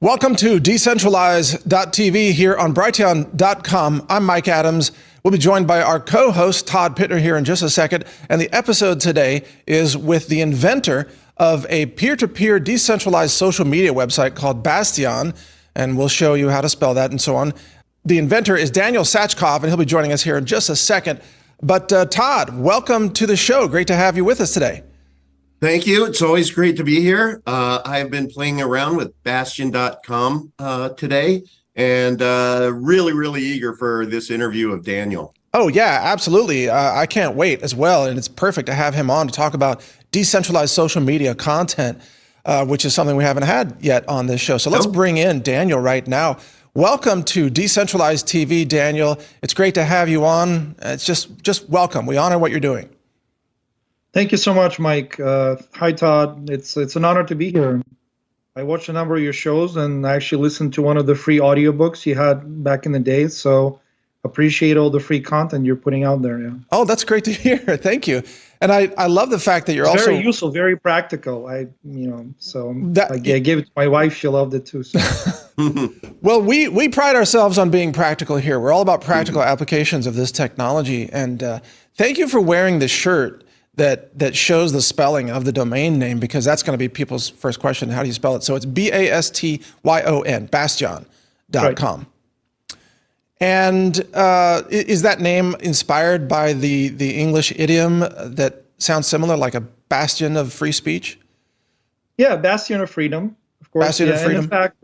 Welcome to decentralized.tv here on brighteon.com. I'm Mike Adams. We'll be joined by our co-host Todd Pittner here in just a second. And the episode today is with the inventor of a peer-to-peer decentralized social media website called BASTYON. And we'll show you how to spell that and so on. The inventor is Daniel Satchkov, and he'll be joining us here in just a second. But Todd, welcome to the show. Great to have you with us today. Thank you. It's always great to be here. I've been playing around with Bastion.com today, and really eager for this interview of Daniel. Oh, yeah, absolutely. I can't wait as well. And it's perfect to have him on to talk about decentralized social media content, which is something we haven't had yet on this show. So let's bring in Daniel right now. Welcome to Decentralized TV, Daniel. It's great to have you on. It's just welcome. We honor what you're doing. Thank you so much, Mike. Hi, Todd. It's an honor to be here. I watched a number of your shows and I actually listened to one of the free audiobooks you had back in the day. So appreciate all the free content you're putting out there. Yeah. Oh, that's great to hear. Thank you. And I love the fact that you're it's also very useful, very practical. I gave it to my wife. She loved it too. So. Well, we pride ourselves on being practical here. We're all about practical applications of this technology. And thank you for wearing the shirt that shows the spelling of the domain name, because that's going to be people's first question. How do you spell it? So it's B-A-S-T-Y-O-N, bastion.com. Right. And is that name inspired by the English idiom that sounds similar, like a bastion of free speech? Yeah, bastion of freedom, of course. Bastion of freedom. And in fact,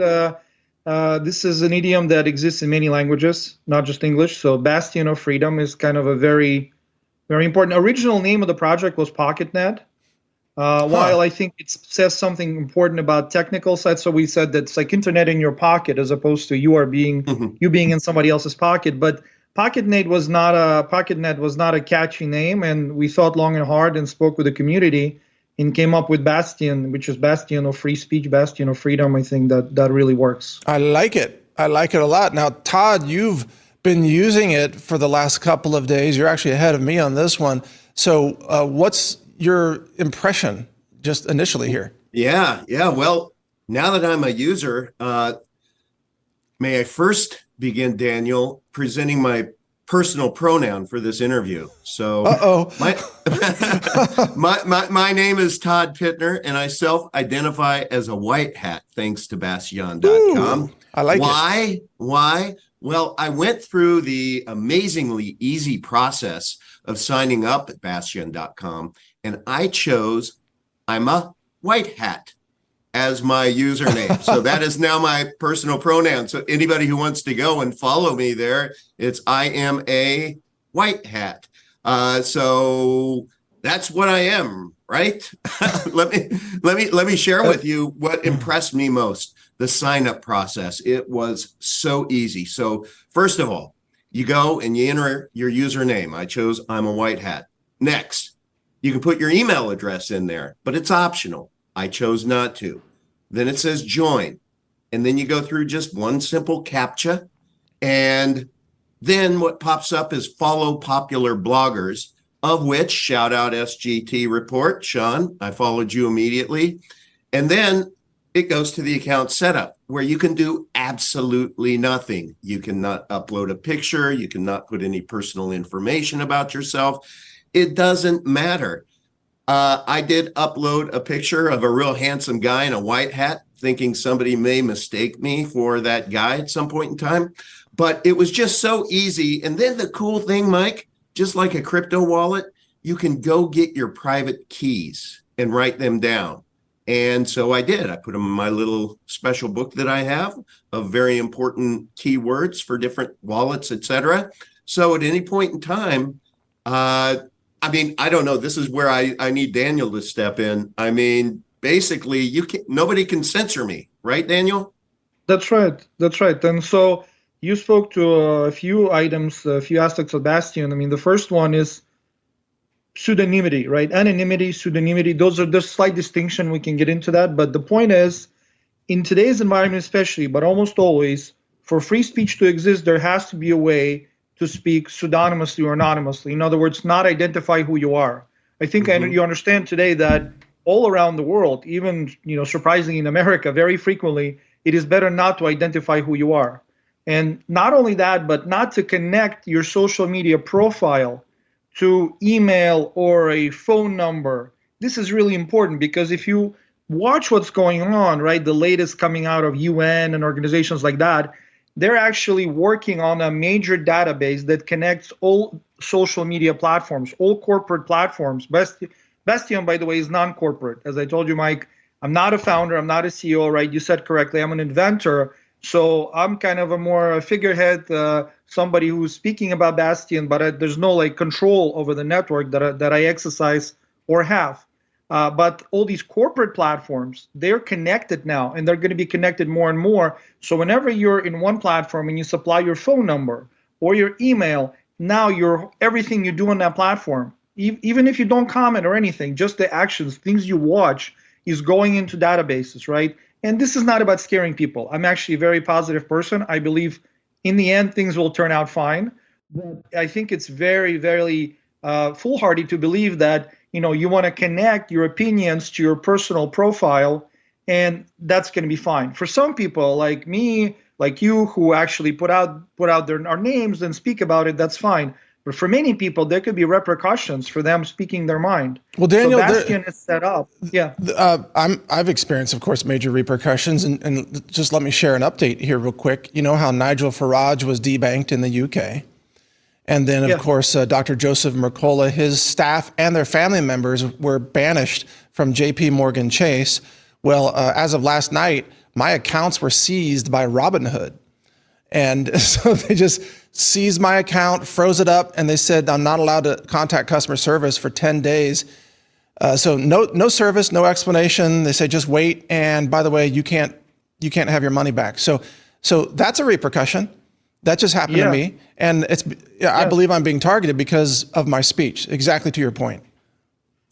this is an idiom that exists in many languages, not just English. So bastion of freedom is kind of a very important. Original name of the project was PocketNet. While I think it says something important about technical side, so we said that it's like internet in your pocket as opposed to you being in somebody else's pocket. But PocketNet was not a catchy name, and we thought long and hard and spoke with the community and came up with Bastion, which is bastion of free speech, bastion of freedom. I think that really works. I like it. I like it a lot. Now, Todd, you've been using it for the last couple of days. You're actually ahead of me on this one. So what's your impression just initially here? Yeah. Well, now that I'm a user, may I first begin, Daniel, presenting my personal pronoun for this interview. So my name is Todd Pittner, and I self-identify as a white hat, thanks to Bastion.com. Ooh, I like it. Why? Well, I went through the amazingly easy process of signing up at Bastion.com, and I chose I'm a white hat as my username. So that is now my personal pronoun. So anybody who wants to go and follow me there, it's I am a white hat. So that's what I am, right? let me share with you what impressed me most. The sign-up process. It was so easy. So first of all, you go and you enter your username. I chose I'm a white hat. Next, you can put your email address in there, but it's optional. I chose not to. Then it says join. And then you go through just one simple CAPTCHA. And then what pops up is follow popular bloggers, of which shout out SGT Report. Sean, I followed you immediately. And then it goes to the account setup, where you can do absolutely nothing. You cannot upload a picture. You cannot put any personal information about yourself. It doesn't matter. I did upload a picture of a real handsome guy in a white hat, thinking somebody may mistake me for that guy at some point in time. But it was just so easy. And then the cool thing, Mike, just like a crypto wallet, you can go get your private keys and write them down. And so I did. I put them in my little special book that I have of very important keywords for different wallets, etc. So at any point in time, I don't know. This is where I need Daniel to step in. I mean, basically, nobody can censor me, right, Daniel? That's right. And so you spoke to a few items, a few aspects of Bastion. I mean, the first one is pseudonymity, right? Anonymity, pseudonymity, there's slight distinction. We can get into that. But the point is, in today's environment especially, but almost always, for free speech to exist, there has to be a way to speak pseudonymously or anonymously. In other words, not identify who you are. I think you understand today that all around the world, even surprisingly in America, very frequently, it is better not to identify who you are. And not only that, but not to connect your social media profile to email or a phone number. This is really important because if you watch what's going on, right, the latest coming out of UN and organizations like that, they're actually working on a major database that connects all social media platforms, all corporate platforms. Bastion, by the way, is non-corporate. As I told you, Mike, I'm not a founder, I'm not a CEO, right? You said correctly, I'm an inventor. So I'm kind of a more figurehead, somebody who's speaking about Bastion, but there's no like control over the network that I exercise or have. But all these corporate platforms, they're connected now, and they're going to be connected more and more. So whenever you're in one platform and you supply your phone number or your email, now everything you do on that platform, even if you don't comment or anything, just the actions, things you watch, is going into databases, right? And this is not about scaring people. I'm actually a very positive person. I believe in the end, things will turn out fine. But I think it's very, very foolhardy to believe that, you want to connect your opinions to your personal profile, and that's going to be fine. For some people like me, like you, who actually put out our names and speak about it, that's fine. But for many people, there could be repercussions for them speaking their mind. Well, Daniel, so Bastion is set up. Yeah. I've experienced, of course, major repercussions, and just let me share an update here real quick. You know how Nigel Farage was debanked in the UK? And then, of course, Dr. Joseph Mercola, his staff and their family members were banished from JP Morgan Chase. Well, as of last night, my accounts were seized by Robinhood. And so they just seized my account, froze it up, and they said I'm not allowed to contact customer service for 10 days. So no service, no explanation. They say just wait. And by the way, you can't have your money back. So that's a repercussion. That just happened to me. And I believe I'm being targeted because of my speech, exactly to your point.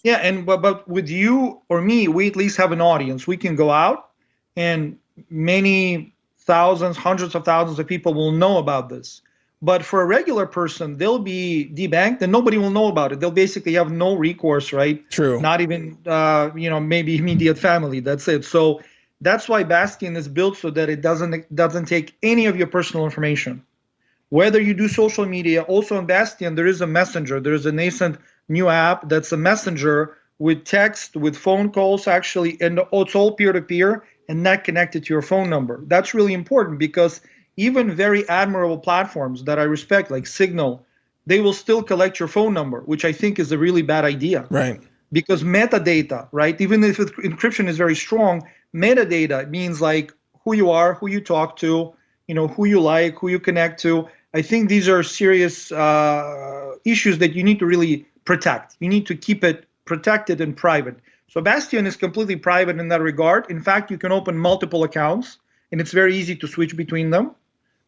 Yeah, and but with you or me, we at least have an audience. We can go out, and many thousands, hundreds of thousands of people will know about this. But for a regular person, they'll be debanked and nobody will know about it. They'll basically have no recourse, right? True. Not even, maybe immediate family. That's it. So that's why Bastion is built so that it doesn't take any of your personal information. Whether you do social media, also in Bastion, there is a messenger. There is a nascent new app that's a messenger with text, with phone calls, actually, and it's all peer-to-peer and not connected to your phone number. That's really important because even very admirable platforms that I respect, like Signal, they will still collect your phone number, which I think is a really bad idea. Right. Because metadata, right? Even if encryption is very strong, metadata means like who you are, who you talk to, who you like, who you connect to. I think these are serious issues that you need to really protect. You need to keep it protected and private. So Bastion is completely private in that regard. In fact, you can open multiple accounts, and it's very easy to switch between them.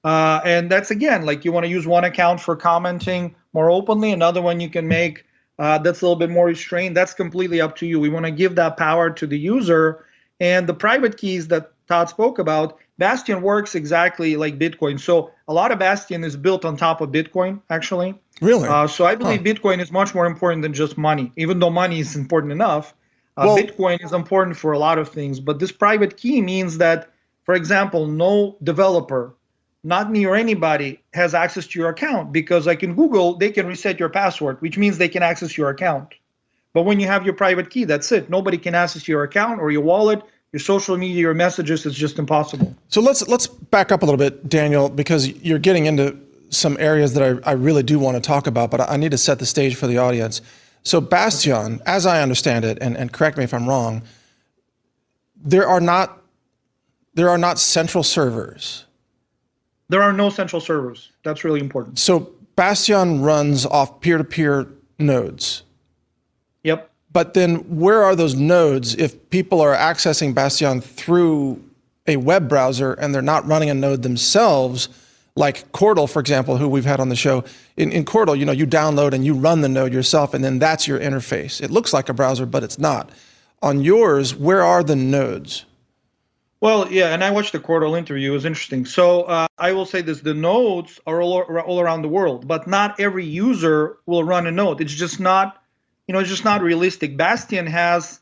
And that's, again, like you want to use one account for commenting more openly, another one you can make that's a little bit more restrained. That's completely up to you. We want to give that power to the user. And the private keys that Todd spoke about, Bastion works exactly like Bitcoin. So a lot of Bastion is built on top of Bitcoin, actually. Really? So I believe Bitcoin is much more important than just money, even though money is important enough. Bitcoin is important for a lot of things. But this private key means that, for example, no developer, not me or anybody, has access to your account, because like in Google, they can reset your password, which means they can access your account. But when you have your private key, that's it. Nobody can access your account or your wallet, your social media, your messages. It's just impossible. So let's back up a little bit, Daniel, because you're getting into some areas that I really do want to talk about, but I need to set the stage for the audience. So Bastion, as I understand it, and correct me if I'm wrong, there are not central servers. There are no central servers. That's really important. So Bastion runs off peer-to-peer nodes. Yep. But then where are those nodes if people are accessing Bastion through a web browser and they're not running a node themselves, like Cordal, for example, who we've had on the show. In Cordal, you download and you run the node yourself, and then that's your interface. It looks like a browser, but it's not. On yours, where are the nodes? Well, yeah, and I watched the Cordal interview. It was interesting. So I will say this: the nodes are all around the world, but not every user will run a node. It's just not, it's just not realistic. Bastion has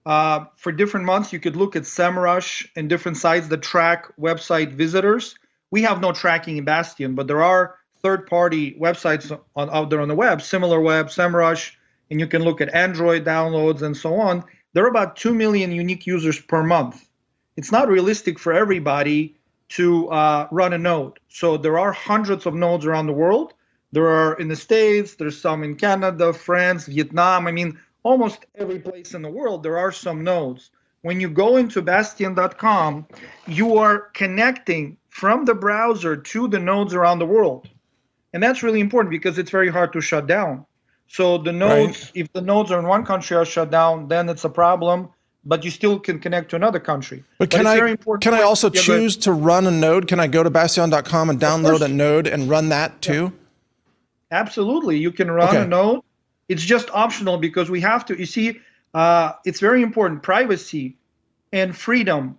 For different months, you could look at SEMrush and different sites that track website visitors. We have no tracking in Bastion, but there are third-party websites out there on the web, SimilarWeb, SEMrush, and you can look at Android downloads and so on. There are about 2 million unique users per month. It's not realistic for everybody to run a node. So there are hundreds of nodes around the world. There are in the States, there's some in Canada, France, Vietnam. I mean, almost every place in the world, there are some nodes. When you go into Bastion.com, you are connecting from the browser to the nodes around the world. And that's really important because it's very hard to shut down. So the nodes, Right. if the nodes are in one country are shut down, then it's a problem, but you still can connect to another country. But it's very important. can I also Yeah, go ahead. choose to run a node? Can I go to Bastion.com and download course. a node and run that too? Absolutely, you can run Okay. a node. It's just optional because we have to. You see, it's very important. Privacy and freedom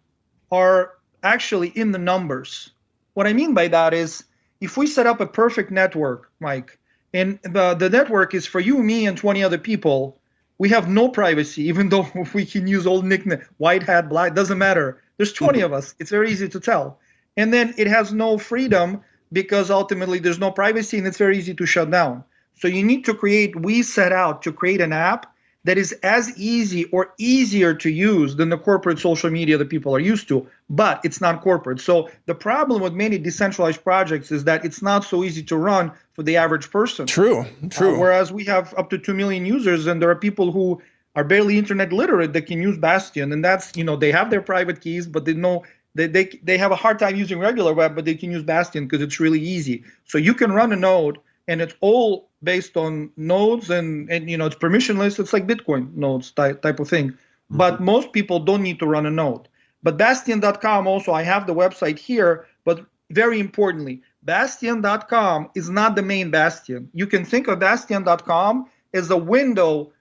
are actually in the numbers. What I mean by that is, if we set up a perfect network, Mike, and the network is for you, me, and 20 other people, we have no privacy, even though we can use old nickname, white hat, black, doesn't matter. There's 20 of us. It's very easy to tell. And then it has no freedom because ultimately there's no privacy and it's very easy to shut down. So you need to we set out to create an app that is as easy or easier to use than the corporate social media that people are used to, but it's not corporate. So the problem with many decentralized projects is that it's not so easy to run for the average person. True. Whereas we have up to 2 million users, and there are people who are barely internet literate that can use Bastion, and that's, they have their private keys, but they know they have a hard time using regular web, but they can use Bastion because it's really easy. So you can run a node, and it's all based on nodes, and it's permissionless. It's like Bitcoin nodes type of thing. Mm-hmm. But most people don't need to run a node. But Bastion.com also, I have the website here, but very importantly, Bastion.com is not the main Bastion. You can think of Bastion.com as a window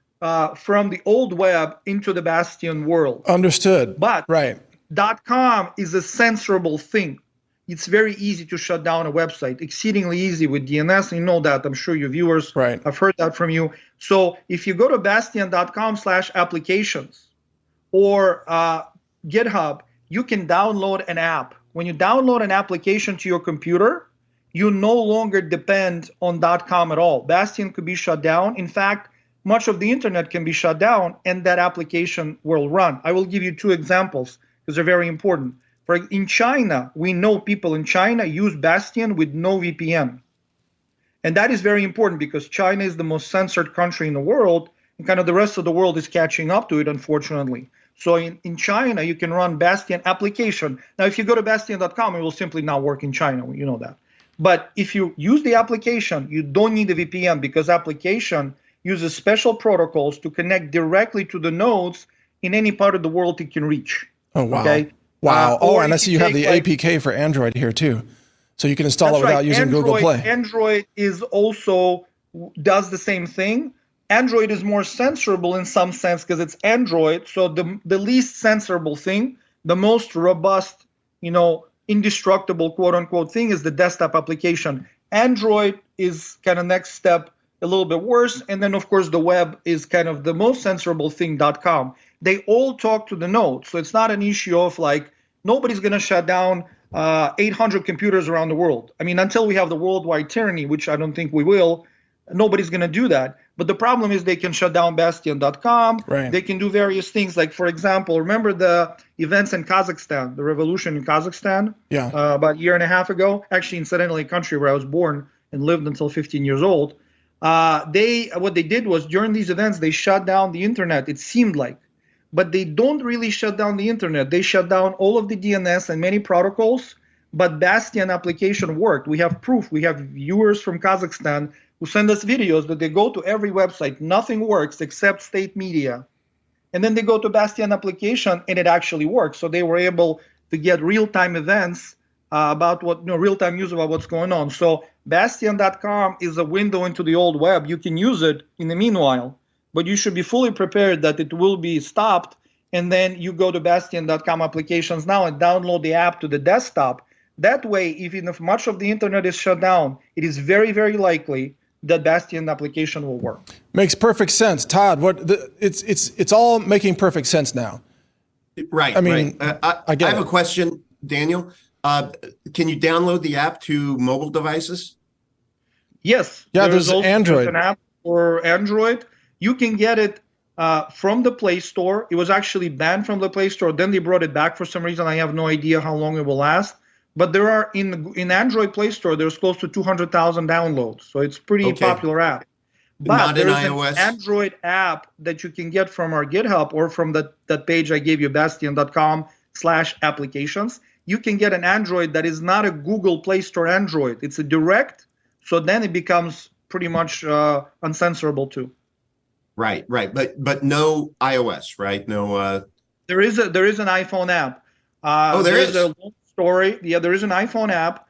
from the old web into the Bastion world. Understood. But right. .com is a censorable thing. It's very easy to shut down a website, exceedingly easy with DNS. You know that. I'm sure your viewers have heard that from you. So if you go to bastion.com/applications or GitHub, you can download an app. When you download an application to your computer, you no longer depend on .com at all. Bastion could be shut down. In fact, much of the internet can be shut down and that application will run. I will give you 2 examples because they're very important. In China, we know people in China use Bastion with no VPN. And that is very important because China is the most censored country in the world, and kind of the rest of the world is catching up to it, unfortunately. So in China, you can run Bastion application. Now, if you go to Bastion.com, it will simply not work in China. You know that. But if you use the application, you don't need a VPN because application uses special protocols to connect directly to the nodes in any part of the world it can reach. Oh, wow. Okay? Wow. And I see you have the APK for Android here too. So you can install it without using Google Play. Android is also does the same thing. Android is more censorable in some sense because it's Android. So the least censorable thing, the most robust, indestructible quote unquote thing is the desktop application. Android is kind of next step, a little bit worse. And then of course the web is kind of the most censorable thing, .com. They all talk to the node. So it's not an issue of like, nobody's going to shut down 800 computers around the world. I mean, until we have the worldwide tyranny, which I don't think we will, nobody's going to do that. But the problem is they can shut down Bastion.com. Right. They can do various things. Like, for example, remember the events in Kazakhstan, the revolution in Kazakhstan? Yeah. About a year and a half ago? Actually, incidentally, a country where I was born and lived until 15 years old. What they did was during these events, they shut down the internet, it seemed like. But they don't really shut down the internet. They shut down all of the DNS and many protocols, but Bastion application worked. We have proof. We have viewers from Kazakhstan who send us videos that they go to every website. Nothing works except state media. And then they go to Bastion application and it actually works. So they were able to get real-time events about real-time news about what's going on. So Bastion.com is a window into the old web. You can use it in the meanwhile. But you should be fully prepared that it will be stopped, and then you go to Bastion.com applications now and download the app to the desktop. That way, even if much of the internet is shut down, it is very, very likely that Bastion application will work. Makes perfect sense. Todd, it's all making perfect sense now. Right. I mean, right. I get I have it. a question, Daniel. Can you download the app to mobile devices? Yes, Yeah, there's there's Android. an app for Android. You can get it from the Play Store. It was actually banned from the Play Store. Then they brought it back for some reason. I have no idea how long it will last. But there are in Android Play Store, there's close to 200,000 downloads. So it's pretty Okay. popular app. But Not in there's an iOS? Android app that you can get from our GitHub or from that page I gave you, bastion.com/applications. You can get an Android that is not a Google Play Store Android. It's a direct. So then it becomes pretty much uncensorable too. Right. But no iOS, right? No. There is an iPhone app. Oh, there is. A long story. Yeah, there is an iPhone app.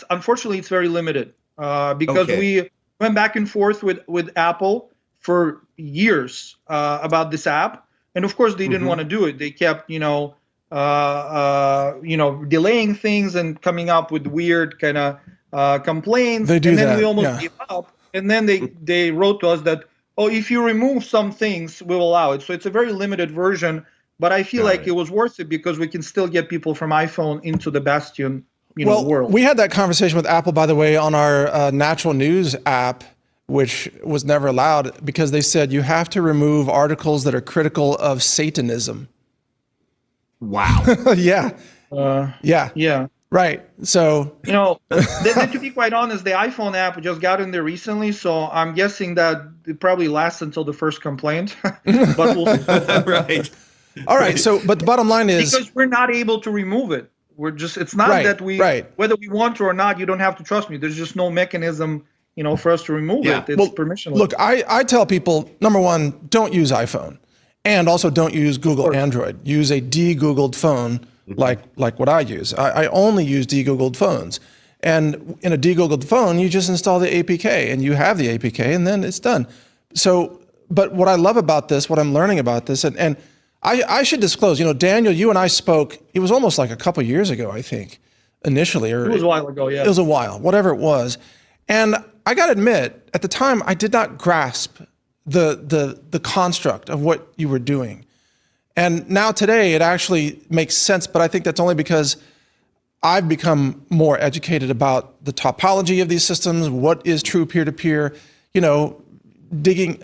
Unfortunately it's very limited because Okay. we went back and forth with Apple for years about this app, and of course they didn't want to do it. They kept delaying things and coming up with weird kind of complaints. They do and then that, we almost yeah. gave up. And then they wrote to us that, oh, if you remove some things, we'll allow it. So it's a very limited version, but I feel like it was worth it because we can still get people from iPhone into the Bastion world. We had that conversation with Apple, by the way, on our natural news app, which was never allowed because they said you have to remove articles that are critical of Satanism. Wow. Yeah. Yeah. Yeah. Right. So, to be quite honest, the iPhone app just got in there recently, so I'm guessing that it probably lasts until the first complaint. But we'll Right. All right. So, but the bottom line is because we're not able to remove it. It's not that whether we want to or not, you don't have to trust me. There's just no mechanism, for us to remove it. It's permissionless. Look, I tell people, number one, don't use iPhone, and also don't use Google Android. Use a de-Googled phone like what I use. I only use de-Googled phones. And in a de-Googled phone, you just install the APK and you have the APK and then it's done. So, but what I love about this, what I'm learning about this, and I should disclose, Daniel, you and I spoke, it was almost like a couple of years ago, I think, initially. Or it was a while ago, yeah. It was a while, whatever it was. And I got to admit, at the time, I did not grasp the construct of what you were doing. And now today, it actually makes sense, but I think that's only because I've become more educated about the topology of these systems, what is true peer-to-peer, digging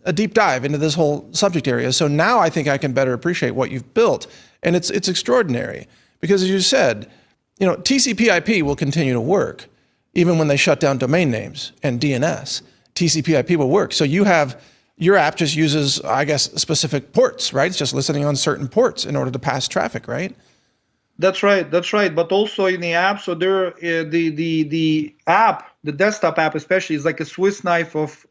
a deep dive into this whole subject area. So now I think I can better appreciate what you've built. And it's extraordinary because, as you said, TCP/IP will continue to work even when they shut down domain names and DNS. TCP/IP will work. So your app just uses, I guess, specific ports, right? It's just listening on certain ports in order to pass traffic, right? That's right. But also in the app, so there, the app, the desktop app especially, is like a Swiss knife of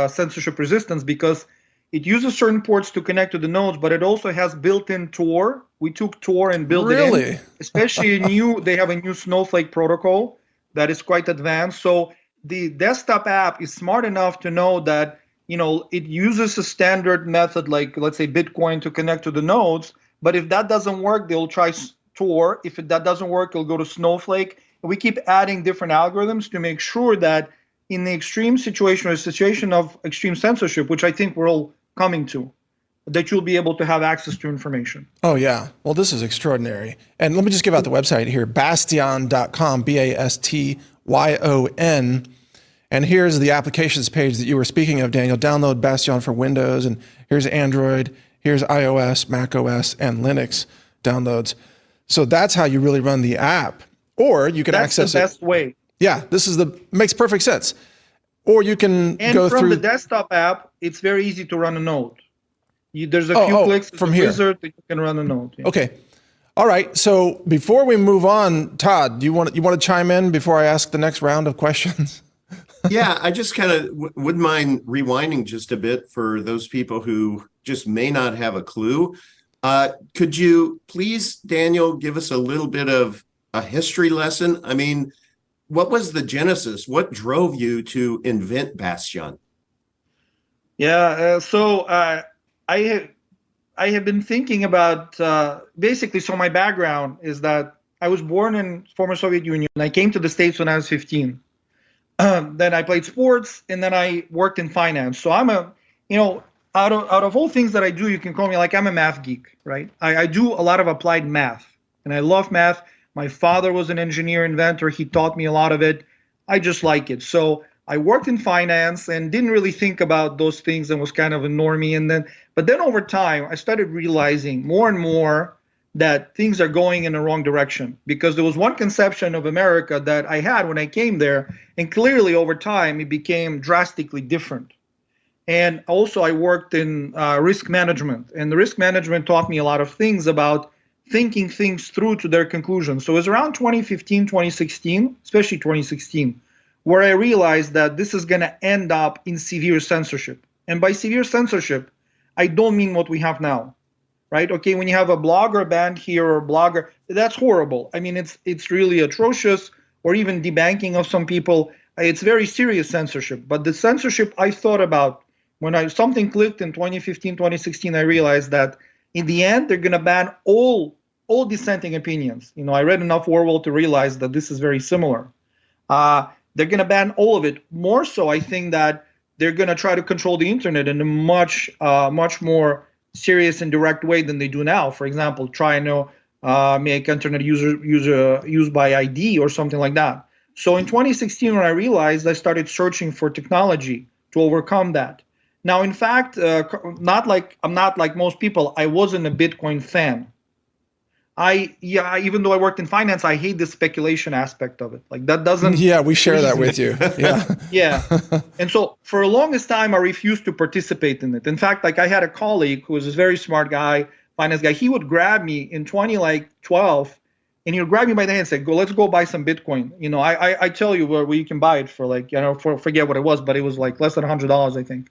censorship resistance because it uses certain ports to connect to the nodes, but it also has built-in Tor. We took Tor and built it in. Especially they have a new Snowflake protocol that is quite advanced. So the desktop app is smart enough to know that it uses a standard method like, let's say, Bitcoin to connect to the nodes. But if that doesn't work, they'll try Tor. If that doesn't work, they'll go to Snowflake. And we keep adding different algorithms to make sure that in the extreme situation or a situation of extreme censorship, which I think we're all coming to, that you'll be able to have access to information. Oh, yeah. Well, this is extraordinary. And let me just give out the website here, bastion.com, BASTYON. And here's the applications page that you were speaking of, Daniel. Download Bastion for Windows, and here's Android, here's iOS, Mac OS, and Linux downloads. So that's how you really run the app. Or you can access it. That's the best way. Yeah, makes perfect sense. Or you can go through. And from the desktop app, it's very easy to run a node. There's a few clicks from here. Wizard that you can run a node. Yeah. Okay. All right. So before we move on, Todd, do you want to chime in before I ask the next round of questions? Yeah, I just kind of wouldn't mind rewinding just a bit for those people who just may not have a clue. Could you please, Daniel, give us a little bit of a history lesson? I mean, what was the genesis? What drove you to invent Bastion? Yeah, so I have been thinking about basically. So my background is that I was born in former Soviet Union. I came to the States when I was 15. Then I played sports, and then I worked in finance. So I'm a, you know, out of all things that I do, you can call me like I'm a math geek, right? I do a lot of applied math, and I love math. My father was an engineer, inventor. He taught me a lot of it. I just like it. So I worked in finance and didn't really think about those things and was kind of a normie. But then over time, I started realizing more and more that things are going in the wrong direction, because there was one conception of America that I had when I came there, and clearly over time it became drastically different. And also, I worked in risk management, and the risk management taught me a lot of things about thinking things through to their conclusion. So it was around 2015, 2016, especially 2016, where I realized that this is going to end up in severe censorship. And by severe censorship, I don't mean what we have now, right? Okay, when you have a blogger banned here or a blogger, that's horrible. I mean, it's really atrocious, or even debanking of some people. It's very serious censorship. But the censorship I thought about when something clicked in 2015, 2016, I realized that in the end they're gonna ban all dissenting opinions. I read enough Orwell to realize that this is very similar. They're gonna ban all of it. More so, I think that they're gonna try to control the internet in a much more serious and direct way than they do now. For example, trying to make internet use by ID or something like that. So in 2016, when I realized, I started searching for technology to overcome that. Now, in fact, I'm not like most people. I wasn't a Bitcoin fan. Even though I worked in finance, I hate the speculation aspect of it. Like that doesn't. Yeah, we share that with you. Yeah. Yeah. And so for the longest time, I refused to participate in it. In fact, like I had a colleague who was a very smart guy, finance guy. He would grab me in 2012, and he would grab me by the hand and say, "Go, let's go buy some Bitcoin." I tell you where you can buy it for, like, forget what it was, but it was like less than $100, I think.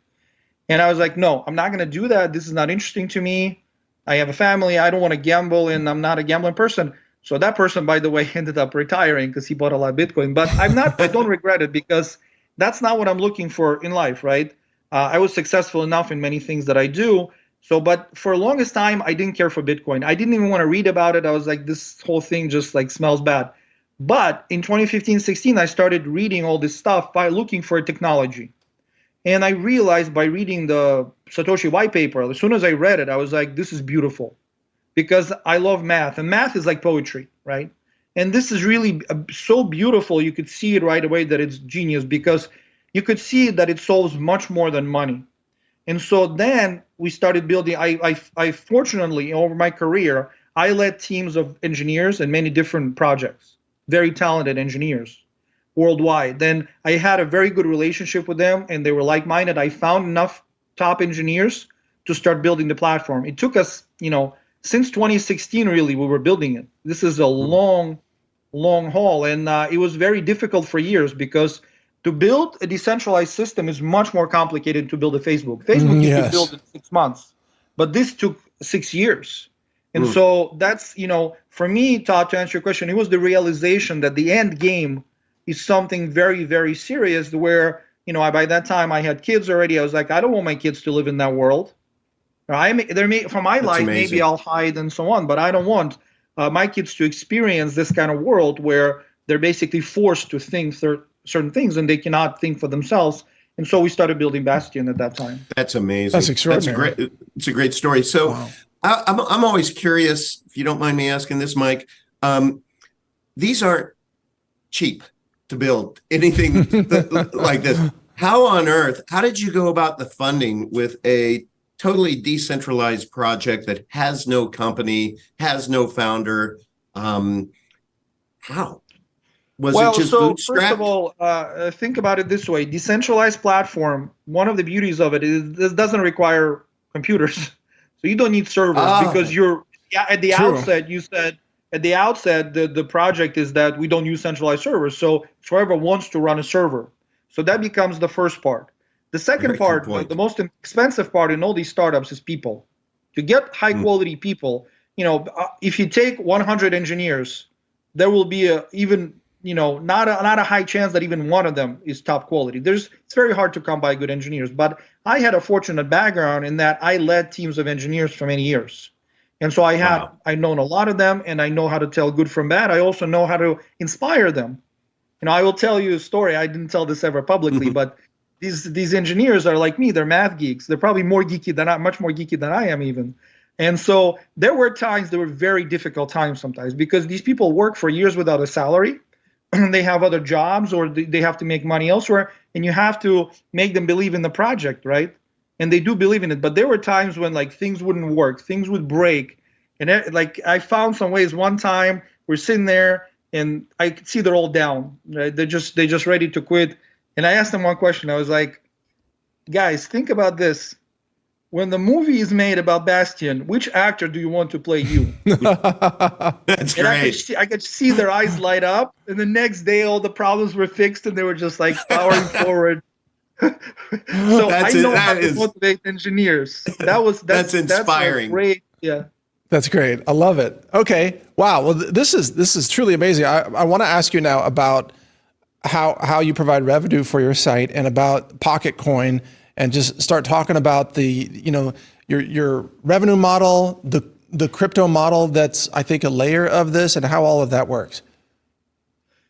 And I was like, no, I'm not going to do that. This is not interesting to me. I have a family. I don't want to gamble, and I'm not a gambling person. So that person, by the way, ended up retiring because he bought a lot of Bitcoin. But I don't regret it, because that's not what I'm looking for in life, right? I was successful enough in many things that I do. So, but for the longest time, I didn't care for Bitcoin. I didn't even want to read about it. I was like, this whole thing just like smells bad. But in 2015, 16, I started reading all this stuff by looking for technology. And I realized by reading the Satoshi white paper, as soon as I read it, I was like, this is beautiful, because I love math, and math is like poetry, right? And this is really so beautiful. You could see it right away that it's genius, because you could see that it solves much more than money. And so then we started building. I fortunately, over my career, I led teams of engineers in many different projects, very talented engineers worldwide. Then I had a very good relationship with them, and they were like-minded. I found enough top engineers to start building the platform. It took us, since 2016, really, we were building it. This is a long haul, and it was very difficult for years, because to build a decentralized system is much more complicated to build a Facebook. Facebook you could build in 6 months, but this took 6 years. And so that's, for me, Todd, to answer your question, it was the realization that the end game is something very, very serious, where, by that time I had kids already. I was like, I don't want my kids to live in that world. For my That's life, amazing. maybe I'll hide and so on, but I don't want my kids to experience this kind of world where they're basically forced to think certain things and they cannot think for themselves. And so we started building Bastion at that time. That's amazing. That's extraordinary. It's a great story. So Wow. I'm always curious, if you don't mind me asking this, Mike. These aren't cheap to build anything like this. How did you go about the funding with a totally decentralized project that has no company, has no founder? How? Was it just bootstrapped? First of all, think about it this way. Decentralized platform, one of the beauties of it is this doesn't require computers. So you don't need servers, because at the outset, you said, the project is that we don't use centralized servers. So whoever wants to run a server. So that becomes the first part. The second part, the most expensive part in all these startups, is people. To get high quality people, if you take 100 engineers, there will be not a high chance that even one of them is top quality. It's very hard to come by good engineers. But I had a fortunate background in that I led teams of engineers for many years. And so I've known a lot of them, and I know how to tell good from bad. I also know how to inspire them. I will tell you a story. I didn't tell this ever publicly, but these engineers are like me. They're math geeks. They're probably more geeky than much more geeky than I am even. And so there were very difficult times sometimes, because these people work for years without a salary. They have other jobs, or they have to make money elsewhere, and you have to make them believe in the project, right? And they do believe in it. But there were times when like things wouldn't work, things would break. And like I found some ways. One time we're sitting there and I could see they're all down. Right? They're just ready to quit. And I asked them one question. I was like, guys, think about this. When the movie is made about Bastion, which actor do you want to play you? That's And great. I could see their eyes light up. And the next day, all the problems were fixed, and they were just like powering forward. So That's I know it. how That to is- motivate engineers. That's inspiring. That's a great, yeah. That's great. I love it. Okay. Wow. Well, this is truly amazing. I want to ask you now about how you provide revenue for your site, and about Pocket Coin, and just start talking about the, your revenue model, the crypto model that's, I think, a layer of this, and how all of that works.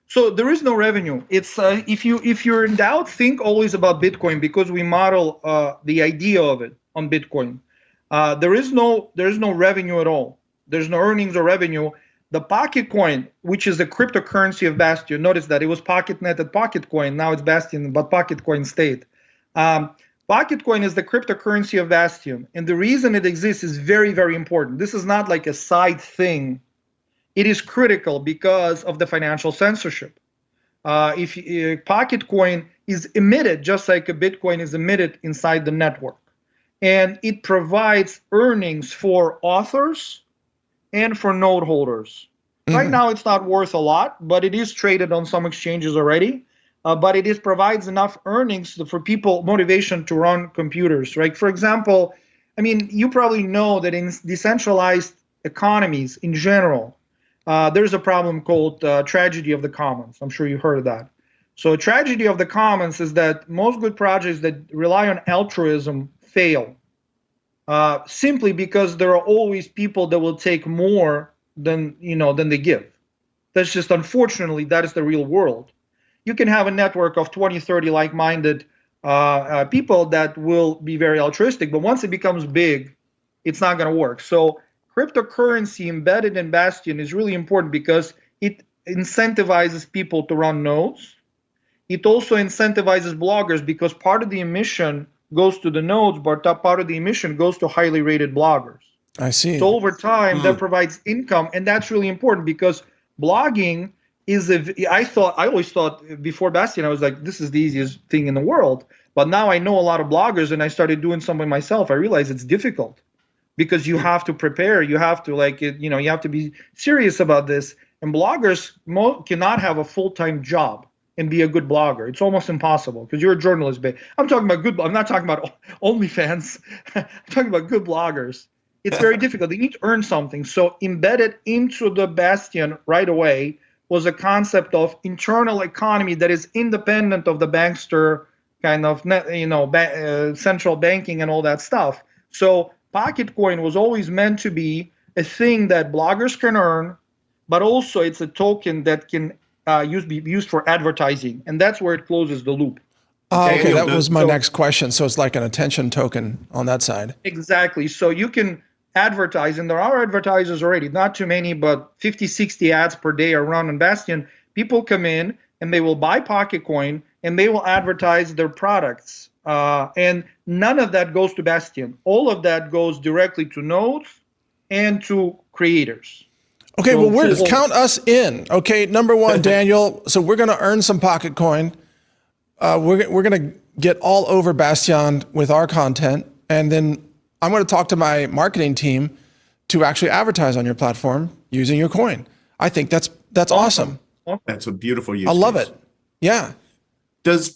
So there is no revenue. It's if you're in doubt, think always about Bitcoin, because we model the idea of it on Bitcoin. There is no revenue at all. There's no earnings or revenue. The Pocket Coin, which is the cryptocurrency of Bastion, notice that it was PocketNet at Pocket Coin. Now it's Bastion, but Pocket Coin stayed. Pocket Coin is the cryptocurrency of Bastion, and the reason it exists is very, very important. This is not like a side thing. It is critical because of the financial censorship. If Pocket Coin is emitted just like a Bitcoin is emitted inside the network, and it provides earnings for authors and for node holders. Right now, it's not worth a lot, but it is traded on some exchanges already. But it provides enough earnings for people, motivation to run computers, right? For example, I mean, you probably know that in decentralized economies in general, there's a problem called tragedy of the commons. I'm sure you've heard of that. So tragedy of the commons is that most good projects that rely on altruism fail, simply because there are always people that will take more than they give. That's just, unfortunately, that is the real world. You can have a network of 20, 30 like-minded people that will be very altruistic, but once it becomes big, it's not going to work. So cryptocurrency embedded in Bastion is really important because it incentivizes people to run nodes. It also incentivizes bloggers, because part of the emission goes to the nodes, but part of the emission goes to highly rated bloggers. I see. So over time, that provides income, and that's really important because blogging is I always thought before Bastion, I was like, this is the easiest thing in the world. But now I know a lot of bloggers, and I started doing something myself. I realized it's difficult because you have to prepare. You have to you have to be serious about this. And bloggers cannot have a full-time job and be a good blogger. It's almost impossible because you're a journalist. I'm talking about good. I'm not talking about OnlyFans. I'm talking about good bloggers. It's very difficult. They need to earn something. So embedded into the Bastion right away was a concept of internal economy that is independent of the bankster kind of central banking and all that stuff. So Pocket Coin was always meant to be a thing that bloggers can earn, but also it's a token that can be used for advertising, and that's where it closes the loop. Okay, that was my next question. So it's like an attention token on that side. Exactly. So you can advertise, and there are advertisers already, not too many, but 50, 60 ads per day are run on Bastion. People come in and they will buy Pocket Coin and they will advertise their products. And none of that goes to Bastion. All of that goes directly to nodes and to creators. Okay, so, well, count us in. Okay, number one, Daniel. So we're going to earn some Pocket Coin. We're going to get all over Bastion with our content, and then I'm going to talk to my marketing team to actually advertise on your platform using your coin. I think that's awesome. That's a beautiful use. I love it. Yeah. Does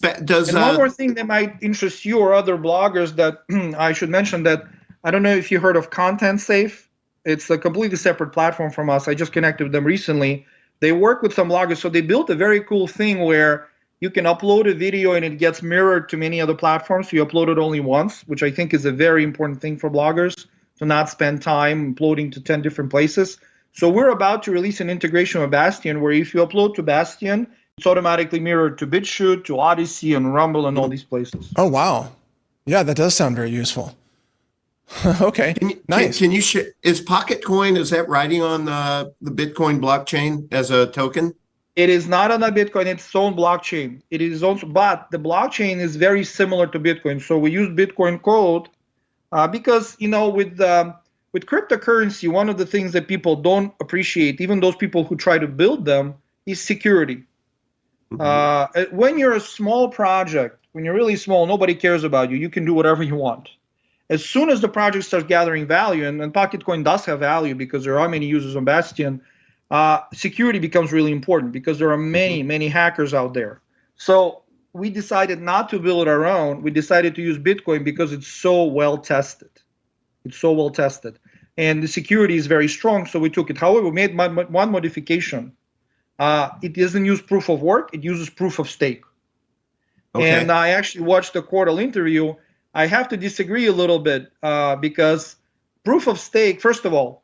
one more thing that might interest you or other bloggers that I should mention, that I don't know if you heard of Content Safe. It's a completely separate platform from us. I just connected with them recently. They work with some bloggers, so they built a very cool thing where you can upload a video and it gets mirrored to many other platforms. So you upload it only once, which I think is a very important thing for bloggers, to not spend time uploading to 10 different places. So we're about to release an integration with Bastion where if you upload to Bastion It's automatically mirrored to BitChute, to Odyssey, and Rumble, and all these places. Oh, wow. Yeah, that does sound very useful. Okay, nice. Can you share, is Pocketcoin, is that riding on the Bitcoin blockchain as a token? It is not on a Bitcoin, it's its own blockchain. It is also, but the blockchain is very similar to Bitcoin. So we use Bitcoin code because, with cryptocurrency, one of the things that people don't appreciate, even those people who try to build them, is security. When you're a small project, when you're really small, nobody cares about you. You can do whatever you want. As soon as the project starts gathering value, and Pocketcoin does have value because there are many users on Bastion, security becomes really important because there are many, many hackers out there. So we decided not to build our own. We decided to use Bitcoin because it's so well tested. It's so well tested. And the security is very strong, so we took it. However, we made one modification. It doesn't use proof of work, it uses proof of stake. Okay. And I actually watched the Quartal interview. I have to disagree a little bit because proof of stake, first of all,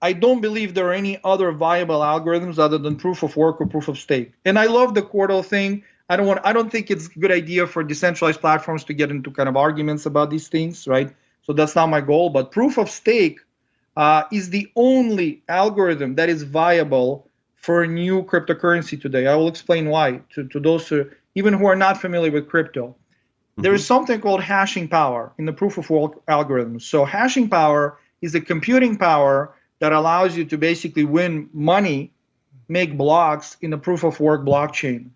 I don't believe there are any other viable algorithms other than proof of work or proof of stake. And I love the Quartal thing. I don't think it's a good idea for decentralized platforms to get into kind of arguments about these things, right? So that's not my goal. But proof of stake is the only algorithm that is viable for a new cryptocurrency today. I will explain why to those even who are not familiar with crypto. There is something called hashing power in the proof of work algorithms. So hashing power is the computing power that allows you to basically win money, make blocks in the proof of work blockchain.